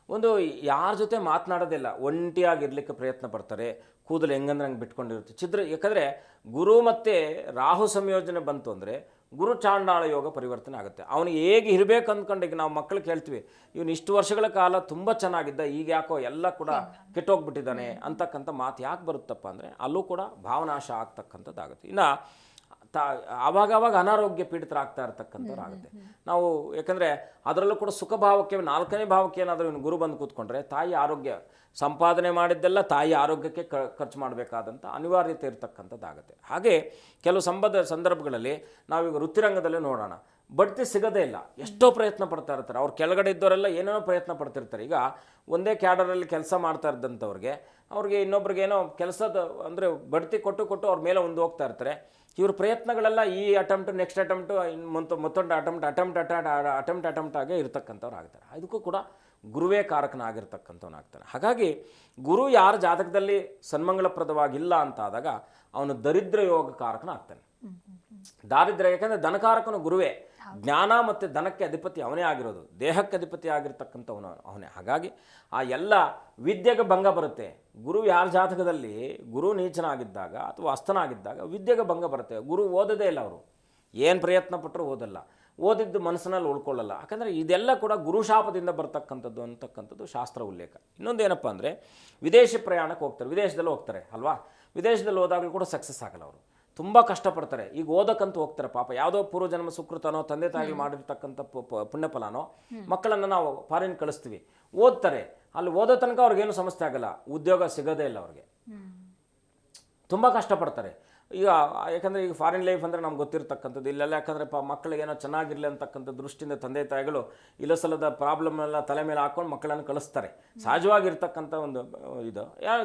ಒಂದು ಯಾರ ಜೊತೆ ಮಾತನಾಡೋದಿಲ್ಲ, ಒಂಟಿಯಾಗಿರ್ಲಿಕ್ಕೆ ಪ್ರಯತ್ನ ಪಡ್ತಾರೆ, ಕೂದಲು ಹೆಂಗಂದ್ರೆ ಹಂಗೆ ಬಿಟ್ಕೊಂಡಿರುತ್ತೆ ಯಾಕಂದರೆ ಗುರು ಮತ್ತು ರಾಹು ಸಂಯೋಜನೆ ಬಂತು ಅಂದರೆ ಗುರು ಚಾಂಡಾಳ ಯೋಗ ಪರಿವರ್ತನೆ ಆಗುತ್ತೆ. ಅವನಿಗೆ ಹೇಗೆ ಇರಬೇಕು ಅಂದ್ಕೊಂಡು ಈಗ ನಾವು ಮಕ್ಕಳಿಗೆ ಹೇಳ್ತೀವಿ, ಇವನು ಇಷ್ಟು ವರ್ಷಗಳ ಕಾಲ ತುಂಬ ಚೆನ್ನಾಗಿದ್ದ, ಈಗ ಯಾಕೋ ಎಲ್ಲ ಕೂಡ ಕೆಟ್ಟೋಗ್ಬಿಟ್ಟಿದ್ದಾನೆ ಅಂತಕ್ಕಂಥ ಮಾತು ಯಾಕೆ ಬರುತ್ತಪ್ಪ ಅಂದರೆ ಅಲ್ಲೂ ಕೂಡ ಭಾವನಾಶ ಆಗ್ತಕ್ಕಂಥದ್ದಾಗುತ್ತೆ. ಇನ್ನು ಆವಾಗ ಅನಾರೋಗ್ಯ ಪೀಡಿತರಾಗ್ತಾ ಇರ್ತಕ್ಕಂಥವ್ರು ಆಗುತ್ತೆ. ನಾವು ಯಾಕಂದರೆ ಅದರಲ್ಲೂ ಕೂಡ ಸುಖ ಭಾವಕ್ಕೆ 4ನೇ ಭಾವಕ್ಕೆ ಏನಾದರೂ ಇವನು ಗುರು ಬಂದು ಕೂತ್ಕೊಂಡ್ರೆ ತಾಯಿ ಆರೋಗ್ಯ ಸಂಪಾದನೆ ಮಾಡಿದ್ದೆಲ್ಲ ತಾಯಿ ಆರೋಗ್ಯಕ್ಕೆ ಖರ್ಚು ಮಾಡಬೇಕಾದಂಥ ಅನಿವಾರ್ಯತೆ ಇರತಕ್ಕಂಥದ್ದಾಗುತ್ತೆ. ಹಾಗೆ ಕೆಲವು ಸಂದರ್ಭಗಳಲ್ಲಿ ನಾವೀಗ ವೃತ್ತಿರಂಗದಲ್ಲೇ ನೋಡೋಣ, ಬಡ್ತಿ ಸಿಗೋದೇ ಇಲ್ಲ, ಎಷ್ಟೋ ಪ್ರಯತ್ನ ಪಡ್ತಾ ಇರ್ತಾರೆ. ಅವ್ರು ಕೆಳಗಡೆ ಇದ್ದವರೆಲ್ಲ ಏನೇನೋ ಪ್ರಯತ್ನ ಪಡ್ತಿರ್ತಾರೆ. ಈಗ ಒಂದೇ ಕ್ಯಾಡರಲ್ಲಿ ಕೆಲಸ ಮಾಡ್ತಾ ಇದ್ದಂಥವ್ರಿಗೆ ಅವ್ರಿಗೆ ಇನ್ನೊಬ್ರಿಗೆ ಏನೋ ಕೆಲಸದ ಅಂದರೆ ಬಡ್ತಿ ಕೊಟ್ಟು ಅವ್ರ ಮೇಲೆ ಒಂದು ಹೋಗ್ತಾ ಇರ್ತಾರೆ. ಇವ್ರ ಪ್ರಯತ್ನಗಳೆಲ್ಲ ಈ ಅಟೆಂಪ್ಟು ನೆಕ್ಸ್ಟ್ ಅಟೆಂಪ್ಟು ಮತ್ತೊಂದು ಅಟೆಂಪ್ಟ್ ಆಗೇ ಇರ್ತಕ್ಕಂಥವ್ರು ಆಗ್ತಾರೆ. ಇದಕ್ಕೂ ಕೂಡ ಗುರುವೇ ಕಾರಕನಾಗಿರ್ತಕ್ಕಂಥವ್ನಾಗ್ತಾನೆ. ಹಾಗಾಗಿ ಗುರು ಯಾರ ಜಾತಕದಲ್ಲಿ ಸನ್ಮಂಗಳಪ್ರದವಾಗಿಲ್ಲ ಅಂತಾದಾಗ ಅವನು ದರಿದ್ರ ಯೋಗ ಕಾರಕನಾಗ್ತಾನೆ. ದಾರಿದ್ರ್ಯ, ಯಾಕಂದರೆ ಧನಕಾರಕನು ಗುರುವೇ, ಜ್ಞಾನ ಮತ್ತು ಧನಕ್ಕೆ ಅಧಿಪತಿ ಅವನೇ ಆಗಿರೋದು, ದೇಹಕ್ಕೆ ಅಧಿಪತಿ ಆಗಿರ್ತಕ್ಕಂಥವನು ಅವನೇ. ಹಾಗಾಗಿ ಆ ಎಲ್ಲ ವಿದ್ಯೆಗೆ ಭಂಗ ಬರುತ್ತೆ. ಗುರು ಯಾರ ಜಾತಕದಲ್ಲಿ ಗುರು ನೀಚನಾಗಿದ್ದಾಗ ಅಥವಾ ಅಸ್ತನಾಗಿದ್ದಾಗ ವಿದ್ಯೆಗೆ ಭಂಗ ಬರುತ್ತೆ. ಗುರು ಓದೋದೇ ಇಲ್ಲ, ಅವರು ಏನು ಪ್ರಯತ್ನ ಪಟ್ಟರು ಓದಲ್ಲ, ಓದಿದ್ದು ಮನಸ್ಸಿನಲ್ಲಿ ಉಳ್ಕೊಳ್ಳಲ್ಲ. ಯಾಕಂದರೆ ಇದೆಲ್ಲ ಕೂಡ ಗುರುಶಾಪದಿಂದ ಬರ್ತಕ್ಕಂಥದ್ದು ಅಂತಕ್ಕಂಥದ್ದು ಶಾಸ್ತ್ರ ಉಲ್ಲೇಖ. ಇನ್ನೊಂದು ಏನಪ್ಪ ಅಂದರೆ ವಿದೇಶಿ ಪ್ರಯಾಣಕ್ಕೆ ಹೋಗ್ತಾರೆ, ವಿದೇಶದಲ್ಲಿ ಹೋಗ್ತಾರೆ ಅಲ್ವಾ, ವಿದೇಶದಲ್ಲಿ ಹೋದಾಗಲೂ ಕೂಡ ಸಕ್ಸಸ್ ಆಗಲ್ಲ. ಅವರು ತುಂಬ ಕಷ್ಟಪಡ್ತಾರೆ. ಈಗ ಓದಕ್ಕಂತ ಹೋಗ್ತಾರೆ, ಪಾಪ ಯಾವುದೋ ಪೂರ್ವಜನ್ಮ ಸುಕೃತನೋ ತಂದೆ ತಾಯಿಗಳು ಮಾಡಿರ್ತಕ್ಕಂಥ ಪುಣ್ಯಫಲನೋ ಮಕ್ಕಳನ್ನು ನಾವು ಫಾರಿನ್ ಕಳಿಸ್ತೀವಿ, ಓದ್ತಾರೆ. ಅಲ್ಲಿ ಓದೋ ತನಕ ಅವ್ರಿಗೇನು ಸಮಸ್ಯೆ ಆಗಲ್ಲ, ಉದ್ಯೋಗ ಸಿಗೋದೇ ಇಲ್ಲ ಅವ್ರಿಗೆ, ತುಂಬ ಕಷ್ಟಪಡ್ತಾರೆ. ಈಗ ಯಾಕಂದರೆ ಈಗ ಫಾರಿನ್ ಲೈಫ್ ಅಂದರೆ ನಮ್ಗೆ ಗೊತ್ತಿರ್ತಕ್ಕಂಥದ್ದು ಇಲ್ಲೆಲ್ಲ, ಯಾಕಂದರೆ ಮಕ್ಕಳಿಗೇನೋ ಚೆನ್ನಾಗಿರಲಿ ಅಂತಕ್ಕಂಥ ದೃಷ್ಟಿಯಿಂದ ತಂದೆ ತಾಯಿಗಳು ಇಲ್ಲಸಲ್ಲದ ಪ್ರಾಬ್ಲಮ್ ಎಲ್ಲ ತಲೆ ಮೇಲೆ ಹಾಕ್ಕೊಂಡು ಮಕ್ಕಳನ್ನು ಕಳಿಸ್ತಾರೆ. ಸಹಜವಾಗಿರ್ತಕ್ಕಂಥ ಒಂದು ಇದು.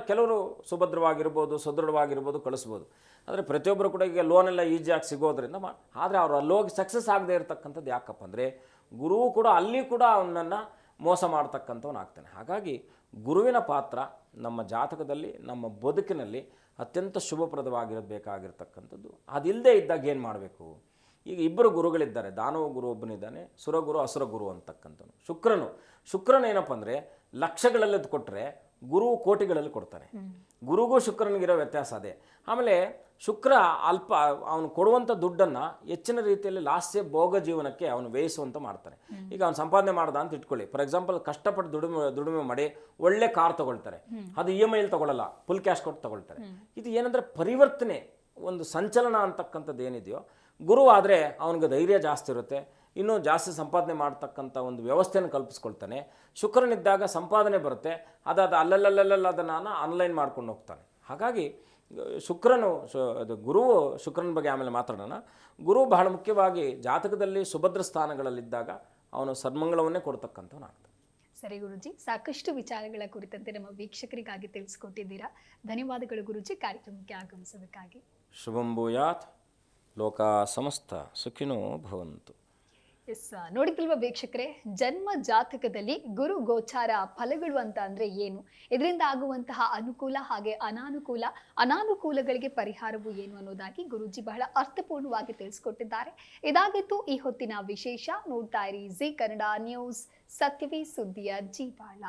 ಕೆಲವರು ಸುಭದ್ರವಾಗಿರ್ಬೋದು, ಸದೃಢವಾಗಿರ್ಬೋದು, ಕಳಿಸ್ಬೋದು. ಆದರೆ ಪ್ರತಿಯೊಬ್ಬರು ಕೂಡ ಈಗ ಲೋನೆಲ್ಲ ಈಸಿಯಾಗಿ ಸಿಗೋದ್ರಿಂದ ಆದರೆ ಅವರು ಅಲ್ಲಿ ಹೋಗಿ ಸಕ್ಸಸ್ ಆಗದೆ ಇರತಕ್ಕಂಥದ್ದು ಯಾಕಪ್ಪ ಅಂದರೆ ಗುರುವು ಕೂಡ ಅಲ್ಲಿ ಕೂಡ ಅವನನ್ನು ಮೋಸ ಮಾಡ್ತಕ್ಕಂಥವನಾಗ್ತಾನೆ. ಹಾಗಾಗಿ ಗುರುವಿನ ಪಾತ್ರ ನಮ್ಮ ಜಾತಕದಲ್ಲಿ ನಮ್ಮ ಬದುಕಿನಲ್ಲಿ ಅತ್ಯಂತ ಶುಭಪ್ರದವಾಗಿರಬೇಕಾಗಿರ್ತಕ್ಕಂಥದ್ದು. ಅದಿಲ್ಲದೆ ಇದ್ದಾಗ ಏನು ಮಾಡಬೇಕು? ಈಗ ಇಬ್ಬರು ಗುರುಗಳಿದ್ದಾರೆ, ದಾನವ ಗುರು ಒಬ್ಬನಿದ್ದಾನೆ, ಸುರಗುರು ಅಸುರಗುರು ಅಂತಕ್ಕಂಥದ್ದು. ಶುಕ್ರನು ಏನಪ್ಪ ಅಂದರೆ ಲಕ್ಷಗಳಲ್ಲಿ ಕೊಟ್ಟರೆ ಗುರುವು ಕೋಟಿಗಳಲ್ಲಿ ಕೊಡ್ತಾನೆ. ಗುರುಗೂ ಶುಕ್ರನಿಗಿರೋ ವ್ಯತ್ಯಾಸ ಅದೇ. ಆಮೇಲೆ ಶುಕ್ರ ಅವನು ಕೊಡುವಂಥ ದುಡ್ಡನ್ನು ಹೆಚ್ಚಿನ ರೀತಿಯಲ್ಲಿ ಲಾಸ್ಯ ಭೋಗ ಜೀವನಕ್ಕೆ ಅವನು ವ್ಯಯಿಸುವಂತ ಮಾಡ್ತಾನೆ. ಈಗ ಅವನು ಸಂಪಾದನೆ ಮಾಡ್ದ ಅಂತ ಇಟ್ಕೊಳ್ಳಿ, ಫಾರ್ ಎಕ್ಸಾಂಪಲ್ ಕಷ್ಟಪಟ್ಟು ದುಡಿಮೆ ಮಾಡಿ ಒಳ್ಳೆ ಕಾರ್ ತಗೊಳ್ತಾರೆ, ಅದು EMI ತಗೊಳ್ಳಲ್ಲ, ಫುಲ್ ಕ್ಯಾಶ್ ಕೊಟ್ಟು ತಗೊಳ್ತಾರೆ. ಇದು ಏನಂದರೆ ಪರಿವರ್ತನೆ, ಒಂದು ಸಂಚಲನ ಅಂತಕ್ಕಂಥದ್ದು ಏನಿದೆಯೋ, ಗುರು ಆದರೆ ಅವನಿಗೆ ಧೈರ್ಯ ಜಾಸ್ತಿ ಇರುತ್ತೆ, ಇನ್ನೂ ಜಾಸ್ತಿ ಸಂಪಾದನೆ ಮಾಡ್ತಕ್ಕಂಥ ಒಂದು ವ್ಯವಸ್ಥೆಯನ್ನು ಕಲ್ಪಿಸ್ಕೊಳ್ತಾನೆ. ಶುಕ್ರನಿದ್ದಾಗ ಸಂಪಾದನೆ ಬರುತ್ತೆ, ಅಲ್ಲಲ್ಲಲ್ಲ ಅದನ್ನು ಆನ್ಲೈನ್ ಮಾಡ್ಕೊಂಡು ಹೋಗ್ತಾನೆ. ಹಾಗಾಗಿ ಗುರುವು ಶುಕ್ರನ ಬಗ್ಗೆ ಆಮೇಲೆ ಮಾತಾಡೋಣ. ಗುರು ಬಹಳ ಮುಖ್ಯವಾಗಿ ಜಾತಕದಲ್ಲಿ ಸುಭದ್ರ ಸ್ಥಾನಗಳಲ್ಲಿದ್ದಾಗ ಅವನು ಸನ್ಮಂಗಳವನ್ನೇ ಕೊಡ್ತಕ್ಕಂಥವನಾಗ್ತಾನೆ. ಸರಿ ಗುರುಜಿ, ಸಾಕಷ್ಟು ವಿಚಾರಗಳ ಕುರಿತಂತೆ ನಮ್ಮ ವೀಕ್ಷಕರಿಗಾಗಿ ತಿಳಿಸ್ಕೊಟ್ಟಿದ್ದೀರಾ. ಧನ್ಯವಾದಗಳು ಗುರುಜಿ, ಕಾರ್ಯಕ್ರಮಕ್ಕೆ ಆಗಮಿಸೋದಕ್ಕಾಗಿ. ಶುಭಂ ಭೂಯಾತ್, ಲೋಕಾ ಸಮಸ್ತ ಸುಖಿನೋ ಭವಂತು. ಎಸ್, ನೋಡಿದ್ರಲ್ವ ವೀಕ್ಷಕರೇ, ಜನ್ಮ ಜಾತಕದಲ್ಲಿ ಗುರು ಗೋಚಾರ ಫಲಗಳು ಅಂತ ಅಂದ್ರೆ ಏನು, ಇದರಿಂದ ಆಗುವಂತಹ ಅನುಕೂಲ ಹಾಗೆ ಅನಾನುಕೂಲಗಳಿಗೆ ಪರಿಹಾರವು ಏನು ಅನ್ನೋದಾಗಿ ಗುರೂಜಿ ಬಹಳ ಅರ್ಥಪೂರ್ಣವಾಗಿ ತಿಳಿಸ್ಕೊಟ್ಟಿದ್ದಾರೆ. ಇದಾಗಿತ್ತು ಈ ಹೊತ್ತಿನ ವಿಶೇಷ. ನೋಡ್ತಾ ಇರಿ ಜಿ ಕನ್ನಡ ನ್ಯೂಸ್, ಸತ್ಯವೇ ಸುದ್ದಿಯ ಜೀವಾಳ.